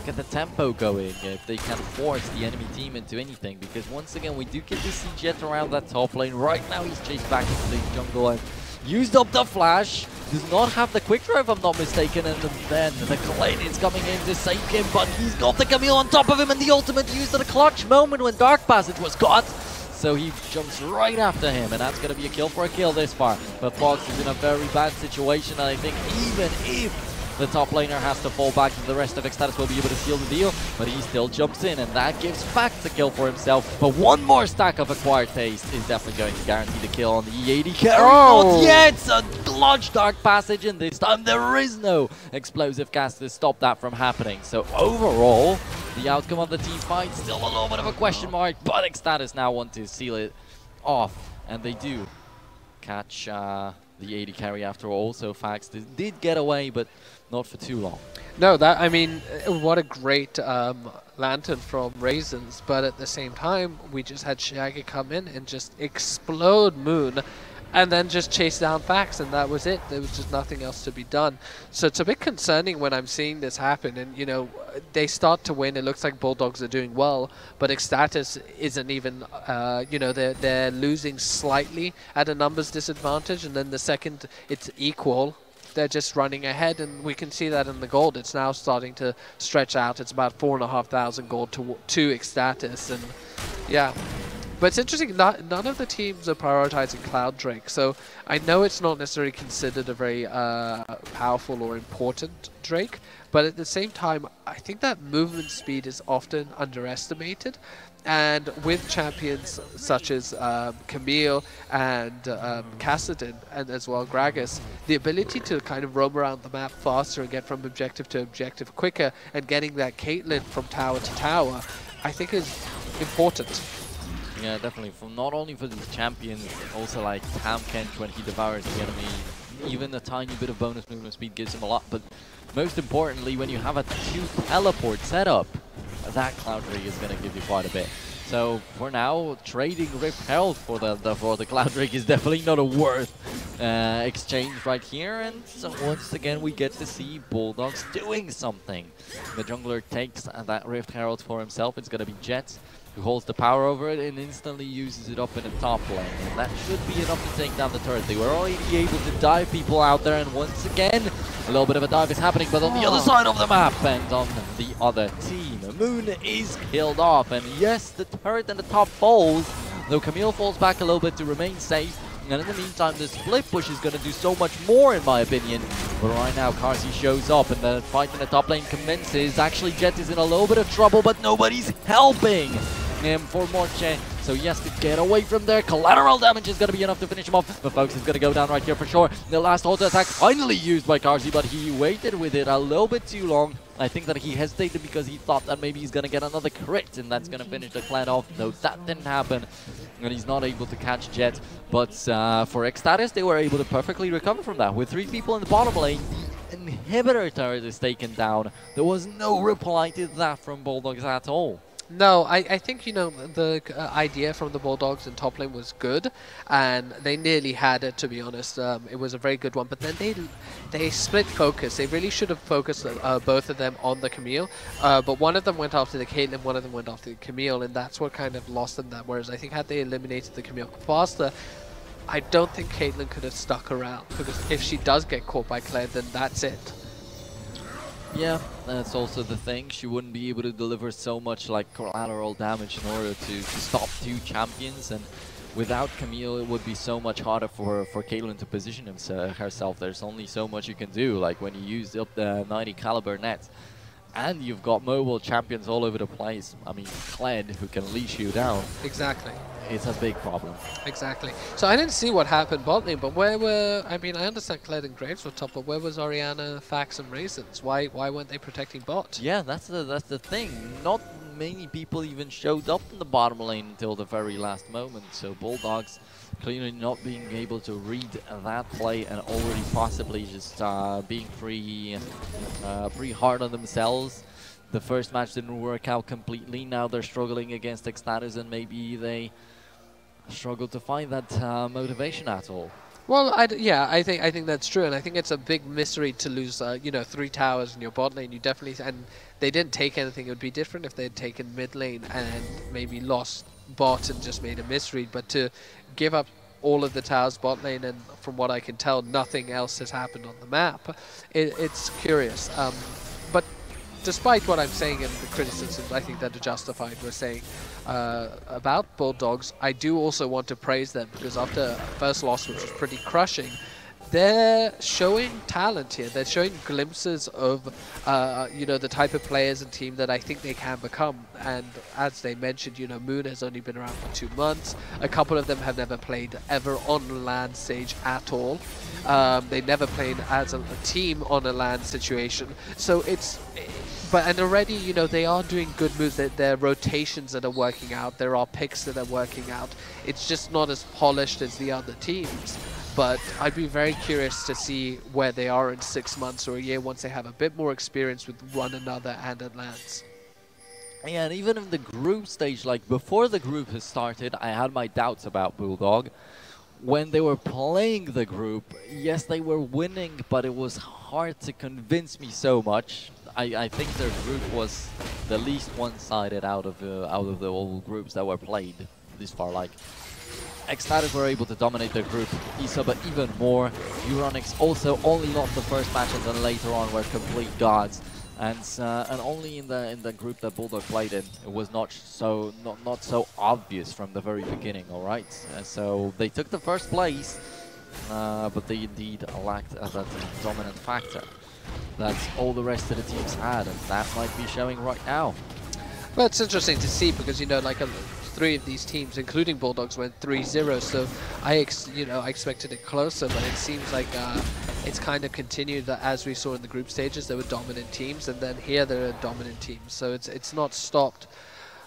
Speaker 1: get the tempo going, if they can force the enemy team into anything. Because once again, we do get to see Jet around that top lane. Right now, he's chased back into the jungle and used up the flash. Does not have the quick draw, if I'm not mistaken, and then the Kalane is coming in to save him, but he's got the Camille on top of him, and the ultimate used at a clutch moment when Dark Passage was caught. So he jumps right after him, and that's going to be a kill for a kill this far. But Fox is in a very bad situation, and I think even if the top laner has to fall back, the rest of Extatus will be able to seal the deal, but he still jumps in, and that gives Fact the kill for himself. But one more stack of Acquired Taste is definitely going to guarantee the kill on the E80 carry.
Speaker 2: Oh.
Speaker 1: Not yet! A clutch Dark Passage, and this time there is no explosive cast to stop that from happening. So overall, the outcome of the team fight still a little bit of a question mark, but Extatus now want to seal it off, and they do catch the 80 carry after all. So Fax did get away, but not for too long.
Speaker 2: No, that, I mean, what a great lantern from Raisins, but at the same time, we just had Shiage come in and just explode Moon, and then just chase down Fax, and that was it. There was just nothing else to be done. So it's a bit concerning when I'm seeing this happen, and, you know, they start to win. It looks like Bulldogs are doing well, but Extatus isn't even, you know, they're losing slightly at a numbers disadvantage, and then the second it's equal, they're just running ahead, and we can see that in the gold. It's now starting to stretch out. It's about 4,500 gold to Extatus, and yeah. But it's interesting, none of the teams are prioritizing Cloud Drake, so I know it's not necessarily considered a very powerful or important Drake, but at the same time, I think that movement speed is often underestimated, and with champions such as Camille and Kassadin, and as well Gragas, the ability to kind of roam around the map faster and get from objective to objective quicker, and getting that Caitlyn from tower to tower, I think is important.
Speaker 1: Yeah, definitely. Not only for these champions, also like Tahm Kench when he devours the enemy, even a tiny bit of bonus movement speed gives him a lot. But most importantly, when you have a 2 teleport setup, that Cloud Drake is going to give you quite a bit. So for now, trading Rift Herald for the Cloud Drake is definitely not a worth exchange right here. And so once again, we get to see Bulldogs doing something. The jungler takes that Rift Herald for himself. It's going to be Jet, who holds the power over it and instantly uses it up in the top lane. And that should be enough to take down the turret. They were already able to dive people out there, and once again, a little bit of a dive is happening, but on the other side of the map and on the other team. Moon is killed off, and yes, the turret and the top falls, though Camille falls back a little bit to remain safe. And in the meantime, the split push is going to do so much more, in my opinion. But right now, Carzzy shows up, and the fight in the top lane commences. Actually, Jet is in a little bit of trouble, but nobody's helping him for Morche. So he has to get away from there. Collateral damage is going to be enough to finish him off. But folks, is going to go down right here for sure. The last auto attack finally used by Carzzy, but he waited with it a little bit too long. I think that he hesitated because he thought that maybe he's going to get another crit, and that's going to finish the clan off. No, that didn't happen, and he's not able to catch Jet. But for Extatus, they were able to perfectly recover from that. With 3 people in the bottom lane, the inhibitor turret is taken down. There was no reply to that from Bulldogs at all.
Speaker 2: No, I think, you know, the idea from the Bulldogs in top lane was good, and they nearly had it, to be honest. It was a very good one, but then they split focus. They really should have focused both of them on the Camille, but one of them went after the Caitlyn, one of them went after the Camille, and that's what kind of lost them that. Whereas I think had they eliminated the Camille faster, I don't think Caitlyn could have stuck around, because if she does get caught by Claire, then that's it.
Speaker 1: Yeah, that's also the thing. She wouldn't be able to deliver so much like collateral damage in order to stop 2 champions, and without Camille it would be so much harder for Caitlyn to position herself. There's only so much you can do, like when you use up the 90 caliber net and you've got mobile champions all over the place. I mean, Kled, who can leash you down.
Speaker 2: Exactly.
Speaker 1: It's a big problem.
Speaker 2: Exactly. So I didn't see what happened bot lane, but where were, I mean, I understand Kled and Graves were top, but where was Orianna, Fax and Raisins? Why weren't they protecting bot?
Speaker 1: Yeah, that's the thing. Not many people even showed up in the bottom lane until the very last moment. So Bulldogs clearly not being able to read that play and already possibly just being pretty hard on themselves. The first match didn't work out completely. Now they're struggling against Extatus, and maybe they struggle to find that motivation at all.
Speaker 2: Well, yeah, I think that's true, and I think it's a big mystery to lose, you know, 3 towers in your bot lane. You definitely, and they didn't take anything. It would be different if they had taken mid lane and maybe lost bot and just made a misread. But to give up all of the towers bot lane, and from what I can tell, nothing else has happened on the map. It's curious. But despite what I'm saying and the criticisms I think that are justified, we're saying about Bulldogs, I do also want to praise them, because after a first loss, which was pretty crushing, they're showing talent here. They're showing glimpses of, you know, the type of players and team that I think they can become. And as they mentioned, you know, Moon has only been around for 2 months. A couple of them have never played ever on the LAN stage at all. They never played as a team on a LAN situation. So it's... and already, you know, they are doing good moves. There are rotations that are working out. There are picks that are working out. It's just not as polished as the other teams. But I'd be very curious to see where they are in 6 months or a year once they have a bit more experience with one another and at LANs.
Speaker 1: Yeah, and even in the group stage, like before the group has started, I had my doubts about Bulldog. When they were playing the group, yes, they were winning, but it was hard to convince me so much. I think their group was the least one-sided out of the all groups that were played this far. Like Extatus were able to dominate their group, Isa, but even more. Euronics also only lost the first match, and then later on were complete gods. And only in the group that Bulldog played in, it was not so obvious from the very beginning. All right, so they took the first place, but they indeed lacked that dominant factor that all the rest of the teams had, and that might be showing right now.
Speaker 2: Well, it's interesting to see, because, you know, like 3 of these teams, including Bulldogs, went 3-0. So I expected it closer, but it seems like it's kind of continued that, as we saw in the group stages, there were dominant teams, and then here there are dominant teams. So it's not stopped.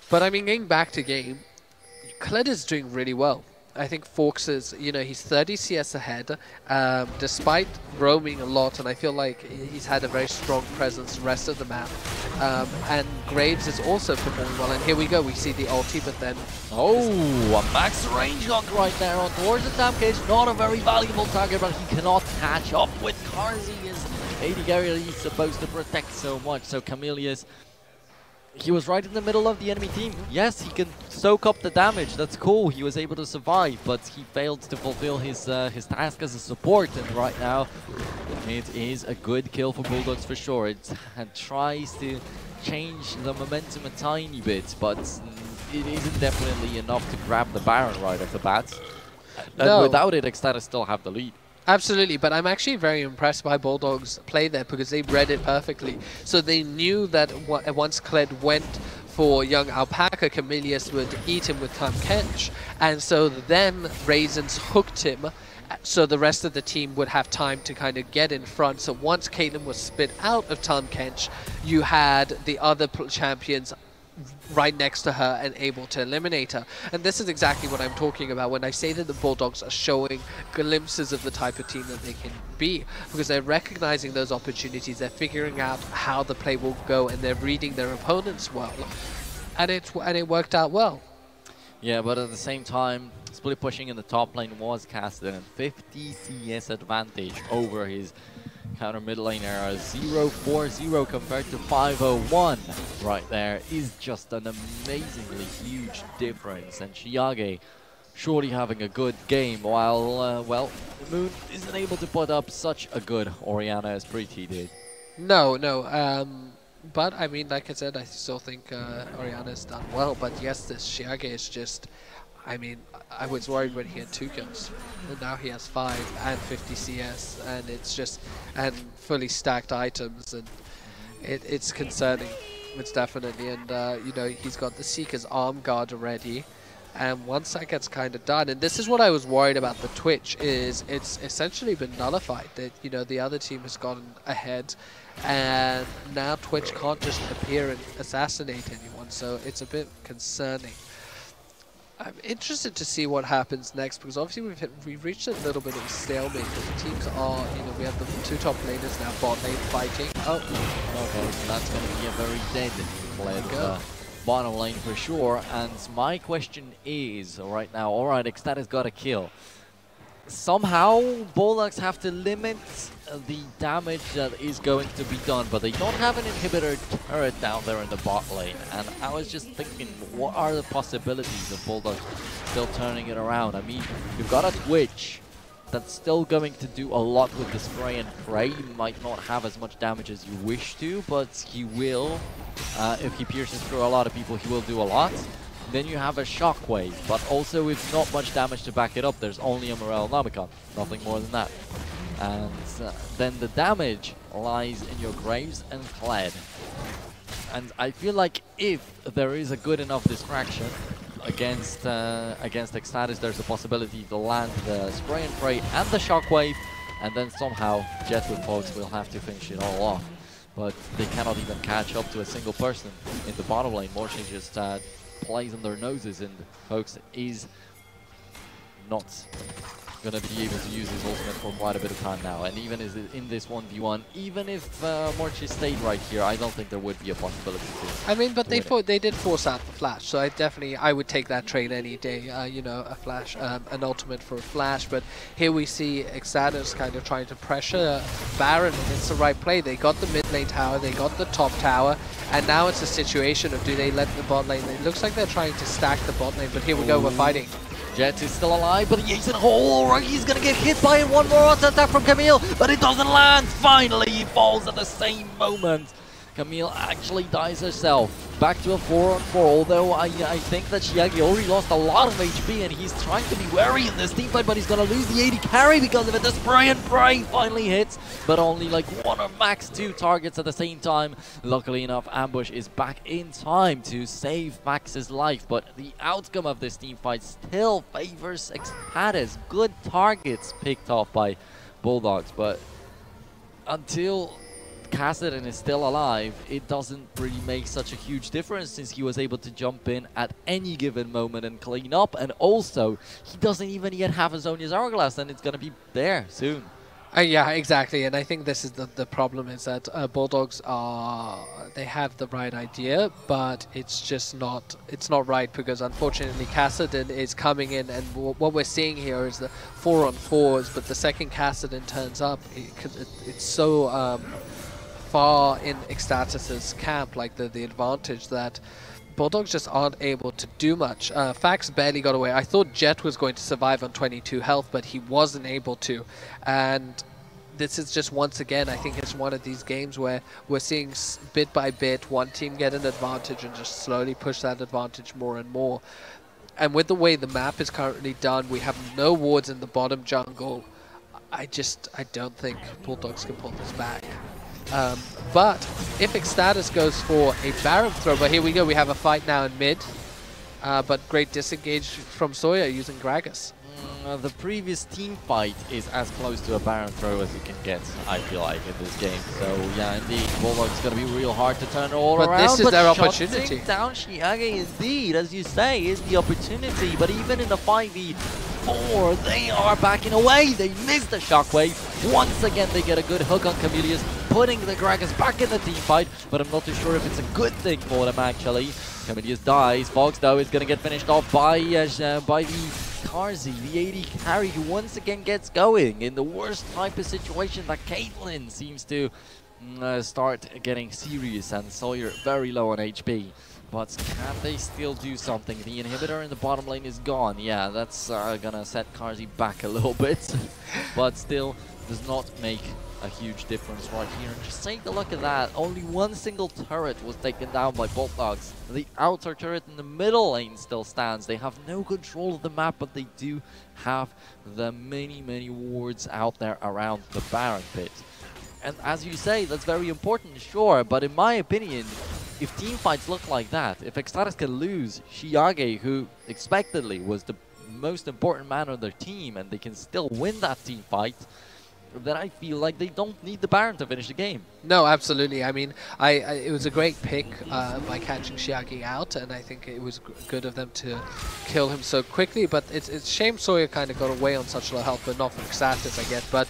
Speaker 2: But I mean, getting back to game, Kled is doing really well. I think Forks is, you know, he's 30 CS ahead, despite roaming a lot, and I feel like he's had a very strong presence the rest of the map. And Graves is also performing well, and here we go, we see the ulti, but then...
Speaker 1: Oh, a max range lock right there on towards the Tam Cage. Not a very valuable target, but he cannot catch up with Carzzy, as AD carry he's supposed to protect so much. So Camilius he was right in the middle of the enemy team. Yes, he can soak up the damage. That's cool. He was able to survive, but he failed to fulfill his task as a support. And right now, it is a good kill for Bulldogs for sure. It tries to change the momentum a tiny bit, but it isn't definitely enough to grab the Baron right off the bat. And without it, Extatus still have the lead.
Speaker 2: Absolutely, but I'm actually very impressed by Bulldog's play there because they read it perfectly. So they knew that once Kled went for young Alpaca, Camilius would eat him with Tahm Kench, and so then Raisins hooked him so the rest of the team would have time to kind of get in front. So once Caitlyn was spit out of Tahm Kench, you had the other champions right next to her and able to eliminate her. And this is exactly what I'm talking about when I say that the Bulldogs are showing glimpses of the type of team that they can be, because they're recognizing those opportunities, they're figuring out how the play will go, and they're reading their opponents well. And it worked out well.
Speaker 1: Yeah, but at the same time, split pushing in the top lane was casted, and 50 CS advantage over his counter mid laner. 0-4-0 compared to 5-0-1 right there is just an amazingly huge difference. And Chiage surely having a good game, while, well, Moon isn't able to put up such a good Orianna as Preeti did.
Speaker 2: No. But, I mean, like I said, I still think Orianna's done well. But yes, this Chiage is just... I mean, I was worried when he had 2 kills, and now he has 5 and 50 CS, and it's just, and fully stacked items, and it's concerning. It's definitely, and you know, he's got the Seeker's arm guard already, and once that gets kind of done, and this is what I was worried about the Twitch, is it's essentially been nullified. That, you know, the other team has gotten ahead, and now Twitch can't just appear and assassinate anyone, so it's a bit concerning. I'm interested to see what happens next, because obviously we've reached a little bit of a stalemate. The teams are, you know, we have the 2 top laners now bot lane fighting. Oh,
Speaker 1: okay, so that's going to be a very dead Kled bottom lane for sure. And my question is right now, all right, Extatus got a kill. Somehow Bulldogs have to limit the damage that is going to be done, but they don't have an inhibitor turret down there in the bot lane. And I was just thinking, what are the possibilities of Bulldogs still turning it around? I mean, you've got a Twitch that's still going to do a lot with the spray and pray. He might not have as much damage as you wish to, but he will. If he pierces through a lot of people, he will do a lot. Then you have a Shockwave, but also with not much damage to back it up. There's only a Morel Nomicon, nothing more than that. And then the damage lies in your Graves and Kled. And I feel like if there is a good enough distraction against Extatus, there's a possibility to land the Spray and Pray and the Shockwave, and then somehow Jet with Folks will have to finish it all off. But they cannot even catch up to a single person in the bottom lane. Morshi just plays on their noses, and Folks is not going to be able to use his ultimate for quite a bit of time now. And even in this 1v1, even if Morchi stayed right here, I don't think there would be a possibility to.
Speaker 2: I mean, but they did force out the flash, so I would take that trade any day. You know, a flash, an ultimate for a flash. But here we see Extatus kind of trying to pressure Baron, and it's the right play. They got the mid lane tower, they got the top tower, and now it's a situation of do they let the bot lane? It looks like they're trying to stack the bot lane, but here we go, we're fighting.
Speaker 1: Jet is still alive, but he's in a hole. Right, he's gonna get hit by one more auto attack from Camille, but it doesn't land. Finally, he falls at the same moment. Camille actually dies herself. Back to a 4-on-4, although I think that Chiage already lost a lot of HP, and he's trying to be wary in this teamfight, but he's gonna lose the AD carry because of it. The spray and pray finally hits, but only like 1 or max 2 targets at the same time. Luckily enough, Ambush is back in time to save Max's life, but the outcome of this teamfight still favors Extatus. Good targets picked off by Bulldogs, but until Kassadin is still alive, it doesn't really make such a huge difference, since he was able to jump in at any given moment and clean up, and also he doesn't even yet have his own Hourglass, and it's going to be there soon.
Speaker 2: Yeah, exactly, and I think this is the problem, is that Bulldogs they have the right idea, but it's just not right, because unfortunately Kassadin is coming in, and what we're seeing here is the 4-on-4s, but the second Kassadin turns up, it's so far in Extatus's camp, like the advantage that Bulldogs just aren't able to do much. Fax barely got away. I thought Jet was going to survive on 22 health, but he wasn't able to. And this is just, once again, I think it's one of these games where we're seeing bit by bit one team get an advantage and just slowly push that advantage more and more. And with the way the map is currently done, we have no wards in the bottom jungle. I don't think Bulldogs can pull this back. But if Extatus goes for a Baron throw, but here we go, we have a fight now in mid. But great disengage from Sawyer using Gragas.
Speaker 1: The previous team fight is as close to a Baron throw as you can get, I feel like, in this game. So yeah, indeed, Bulldog's going to be real hard to turn it all around.
Speaker 2: But this is their opportunity.
Speaker 1: Down Xiage, indeed, as you say, is the opportunity. But even in the 5v4, they are backing away. They miss the shockwave. Once again, they get a good hook on Chameleus, putting the Gragas back in the team fight. But I'm not too sure if it's a good thing for them, actually. Chameleus dies. Fox, though, is going to get finished off by the Karzi, the AD carry, who once again gets going in the worst type of situation that Caitlyn seems to start getting serious, and Sawyer very low on HP. But can they still do something? The inhibitor in the bottom lane is gone. Yeah, that's gonna set Karzi back a little bit, but still does not make a huge difference right here. And just take a look at that. Only one single turret was taken down by Bulldogs. The outer turret in the middle lane still stands. They have no control of the map, but they do have the many wards out there around the Baron pit. And as you say, that's very important, sure, but in my opinion, if team fights look like that, if Extatus can lose Xiage, who expectedly was the most important man on their team, and they can still win that team fight, then I feel like they don't need the Baron to finish the game.
Speaker 2: No, absolutely. I mean, it was a great pick by catching Xiage out, and I think it was good of them to kill him so quickly. But it's a shame Sawyer kind of got away on such low health, but not from Extatus, I guess. But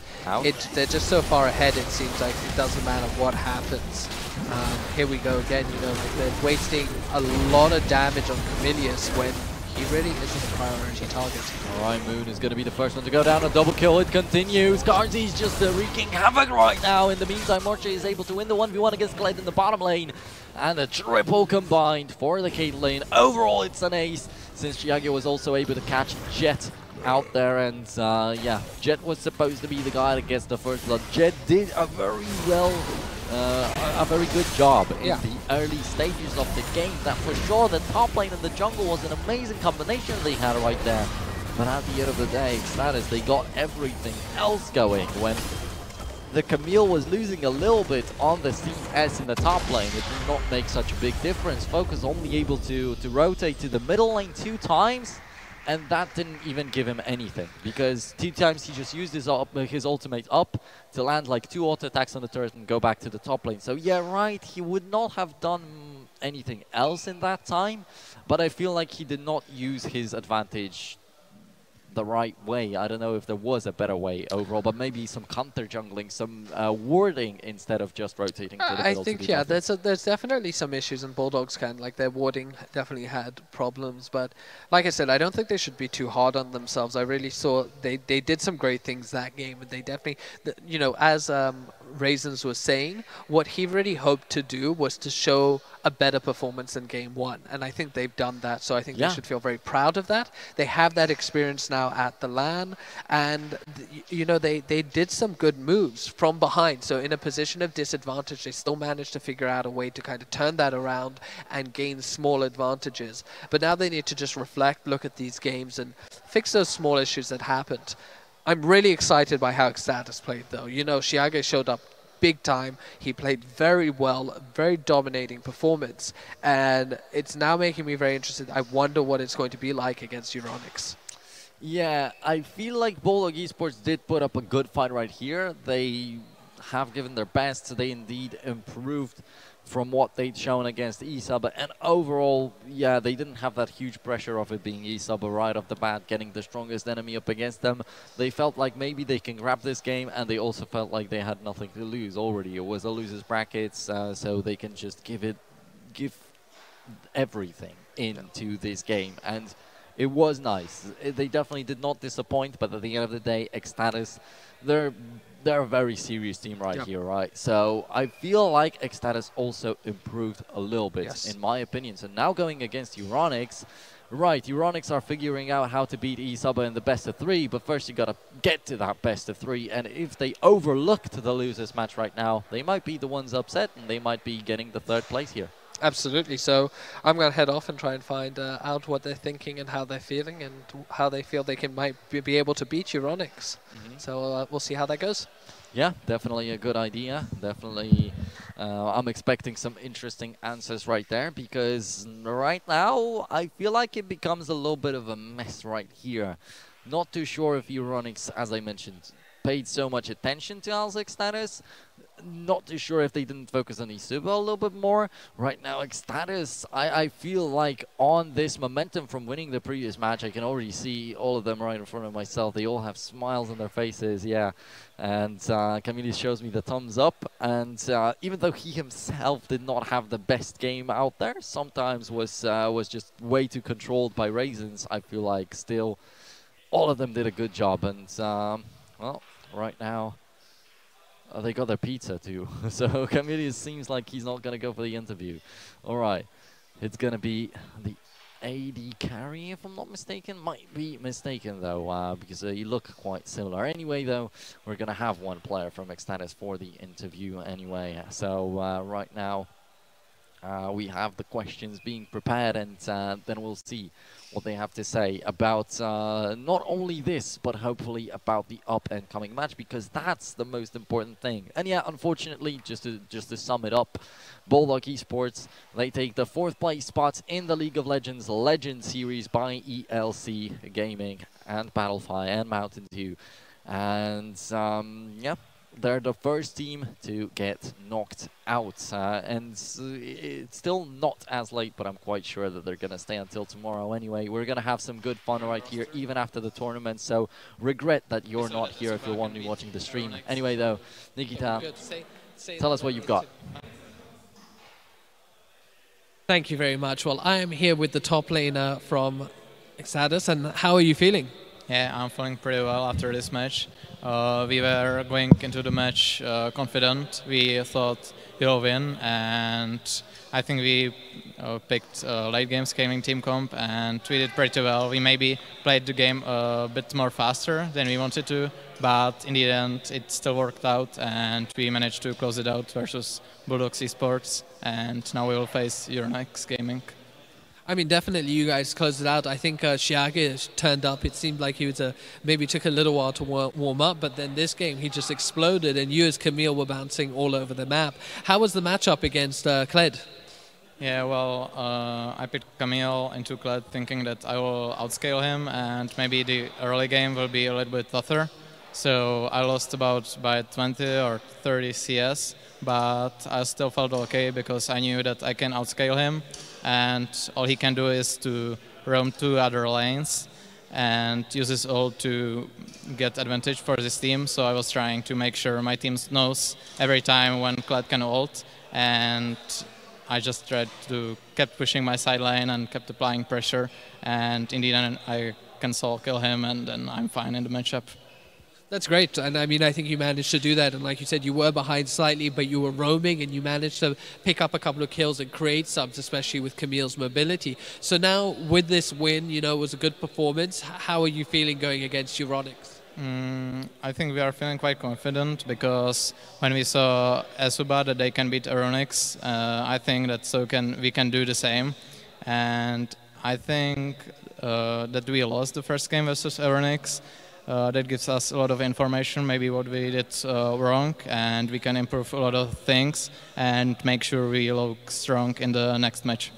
Speaker 2: they're just so far ahead, it seems like it doesn't matter what happens. Here we go again, you know, like they're wasting a lot of damage on Chameleus when he really isn't a priority target.
Speaker 1: Alright, Moon is going to be the first one to go down. A double kill, it continues. Karzi's just wreaking havoc right now. In the meantime, Morche is able to win the 1v1 against Glade in the bottom lane. And a triple combined for the Caitlyn. Overall, it's an ace, since Xiage was also able to catch Jet out there. And yeah, Jet was supposed to be the guy that gets the first blood. Jet did a very good job in the early stages of the game. That for sure, the top lane and the jungle was an amazing combination they had right there. But at the end of the day, Extatus, they got everything else going. When the Camille was losing a little bit on the CS in the top lane, it did not make such a big difference. Focus only able to rotate to the middle lane 2 times. And that didn't even give him anything, because 2 times he just used his ultimate up to land like 2 auto attacks on the turret and go back to the top lane. So yeah, right, he would not have done anything else in that time, but I feel like he did not use his advantage the right way. I don't know if there was a better way overall, but maybe some counter jungling, some warding instead of just rotating to the middle.
Speaker 2: I think, yeah, there's definitely some issues in Bulldogs camp. Like, their warding definitely had problems, but like I said, I don't think they should be too hard on themselves. I really saw they did some great things that game, and they definitely, you know, as Raisins was saying, what he really hoped to do was to show a better performance in game 1, and I think they've done that, so I think they should feel very proud of that. They have that experience now at the LAN, and you know, they did some good moves from behind, so in a position of disadvantage they still managed to figure out a way to kind of turn that around and gain small advantages. But now they need to just reflect, look at these games and fix those small issues that happened. I'm really excited by how Extatus played, though. You know, Xiage showed up big time. He played very well, very dominating performance, and it's now making me very interested. I wonder what it's going to be like against Euronics.
Speaker 1: Yeah, I feel like Bulldog Esports did put up a good fight right here. They have given their best. They indeed improved from what they'd shown against eSub, and overall, yeah, they didn't have that huge pressure of it being eSub right off the bat, getting the strongest enemy up against them. They felt like maybe they can grab this game, and they also felt like they had nothing to lose already. It was a loser's brackets, so they can just give everything into this game, and it was nice. They definitely did not disappoint, but at the end of the day, Extatus, they're they're a very serious team right here, right? So I feel like Extatus also improved a little bit, in my opinion. So now going against Euronics, right, Euronics are figuring out how to beat eSuba in the best of 3, but first you gotta get to that best of 3, and if they overlooked the losers match right now, they might be the ones upset, and they might be getting the 3rd place here.
Speaker 2: Absolutely. So I'm going to head off and try and find out what they're thinking and how they're feeling and how they feel they might be able to beat Euronics. So we'll see how that goes.
Speaker 1: Yeah, definitely a good idea. Definitely, I'm expecting some interesting answers right there, because right now I feel like it becomes a little bit of a mess right here. Not too sure if Euronics, as I mentioned, paid so much attention to Extatus. Not too sure if they didn't focus on eSuba a little bit more. Right now, Extatus, I feel like on this momentum from winning the previous match, I can already see all of them right in front of myself. They all have smiles on their faces, yeah. And Camille shows me the thumbs up. And even though he himself did not have the best game out there, sometimes was just way too controlled by Raisins, I feel like still all of them did a good job. And, well, right now, they got their pizza too. So Camille seems like he's not going to go for the interview. All right. It's going to be the AD carry, if I'm not mistaken. Might be mistaken, though, because you look quite similar. Anyway, though, we're going to have one player from Extatus for the interview anyway. So right now, we have the questions being prepared, and then we'll see what they have to say about not only this, but hopefully about the up-and-coming match, because that's the most important thing. And yeah, unfortunately, just to sum it up, Bulldog Esports, they take the 4th place spot in the League of Legends Legend Series by ELC Gaming and Battlefy and Mountain Dew. And yeah, they're the first team to get knocked out, and it's still not as late, but I'm quite sure that they're going to stay until tomorrow anyway. We're going to have some good fun right here, even after the tournament, so regret that you're not here if you're wondering watching the stream. Anyway, though, Nikita, tell us what you've got.
Speaker 2: Thank you very much. Well, I am here with the top laner from Extatus, and how are you feeling?
Speaker 5: Yeah, I'm feeling pretty well after this match. We were going into the match confident. We thought we'll win, and I think we picked late game scaling team comp, and we did pretty well. We maybe played the game a bit more faster than we wanted to, but in the end it still worked out, and we managed to close it out versus Bulldog Esports, and now we will face Euronics Gaming.
Speaker 2: I mean, definitely you guys closed it out. I think Shiage turned up. It seemed like he was maybe took a little while to warm up, but then this game he just exploded, and you as Camille were bouncing all over the map. How was the matchup against Kled?
Speaker 5: Yeah, well, I picked Camille into Kled thinking that I will outscale him, and maybe the early game will be a little bit tougher. So I lost about by 20 or 30 CS, but I still felt okay because I knew that I can outscale him, and all he can do is to roam 2 other lanes and use his ult to get advantage for this team. So I was trying to make sure my team knows every time when Kled can ult, and I just tried to kept pushing my side lane and kept applying pressure, and in the end I can solo kill him, and then I'm fine in the matchup.
Speaker 2: That's great, and I mean, I think you managed to do that, and like you said, you were behind slightly, but you were roaming, and you managed to pick up a couple of kills and create subs, especially with Camille's mobility. So now, with this win, you know, it was a good performance. How are you feeling going against Euronics?
Speaker 5: I think we are feeling quite confident, because when we saw eSuba that they can beat Euronics, I think that we can do the same, and I think that we lost the first game versus Euronics. That gives us a lot of information, maybe what we did wrong, and we can improve a lot of things and make sure we look strong in the next match.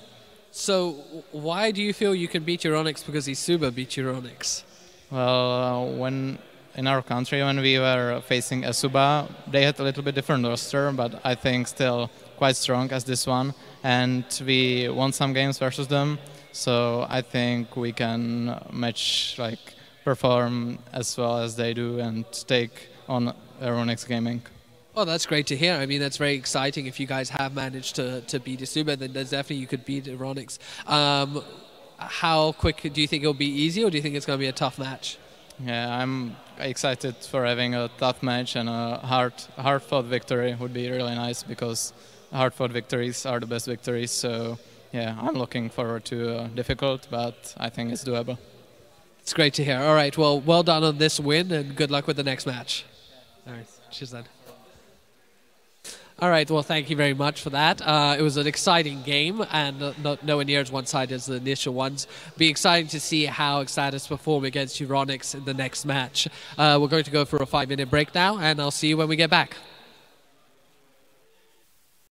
Speaker 2: So why do you feel you can beat Euronics? Because eSuba beat Euronics.
Speaker 5: Well, when in our country, when we were facing eSuba, they had a little bit different roster, but I think still quite strong as this one, and we won some games versus them, so I think we can perform as well as they do and take on Euronics Gaming.
Speaker 2: Oh, that's great to hear. I mean, that's very exciting. If you guys have managed to beat eSuba, then there's definitely you could beat Euronics. How quick do you think it'll be easy, or do you think it's going to be a tough match?
Speaker 5: Yeah, I'm excited for having a tough match, and a hard-fought victory would be really nice, because hard-fought victories are the best victories. So yeah, I'm looking forward to difficult, but I think it's doable.
Speaker 2: It's great to hear. All right, well done on this win, and good luck with the next match. All right, cheers then. All right, well, thank you very much for that. It was an exciting game, and nowhere near as one-sided as the initial ones. Be exciting to see how Extatus perform against Euronics in the next match. We're going to go for a 5-minute break now, and I'll see you when we get back.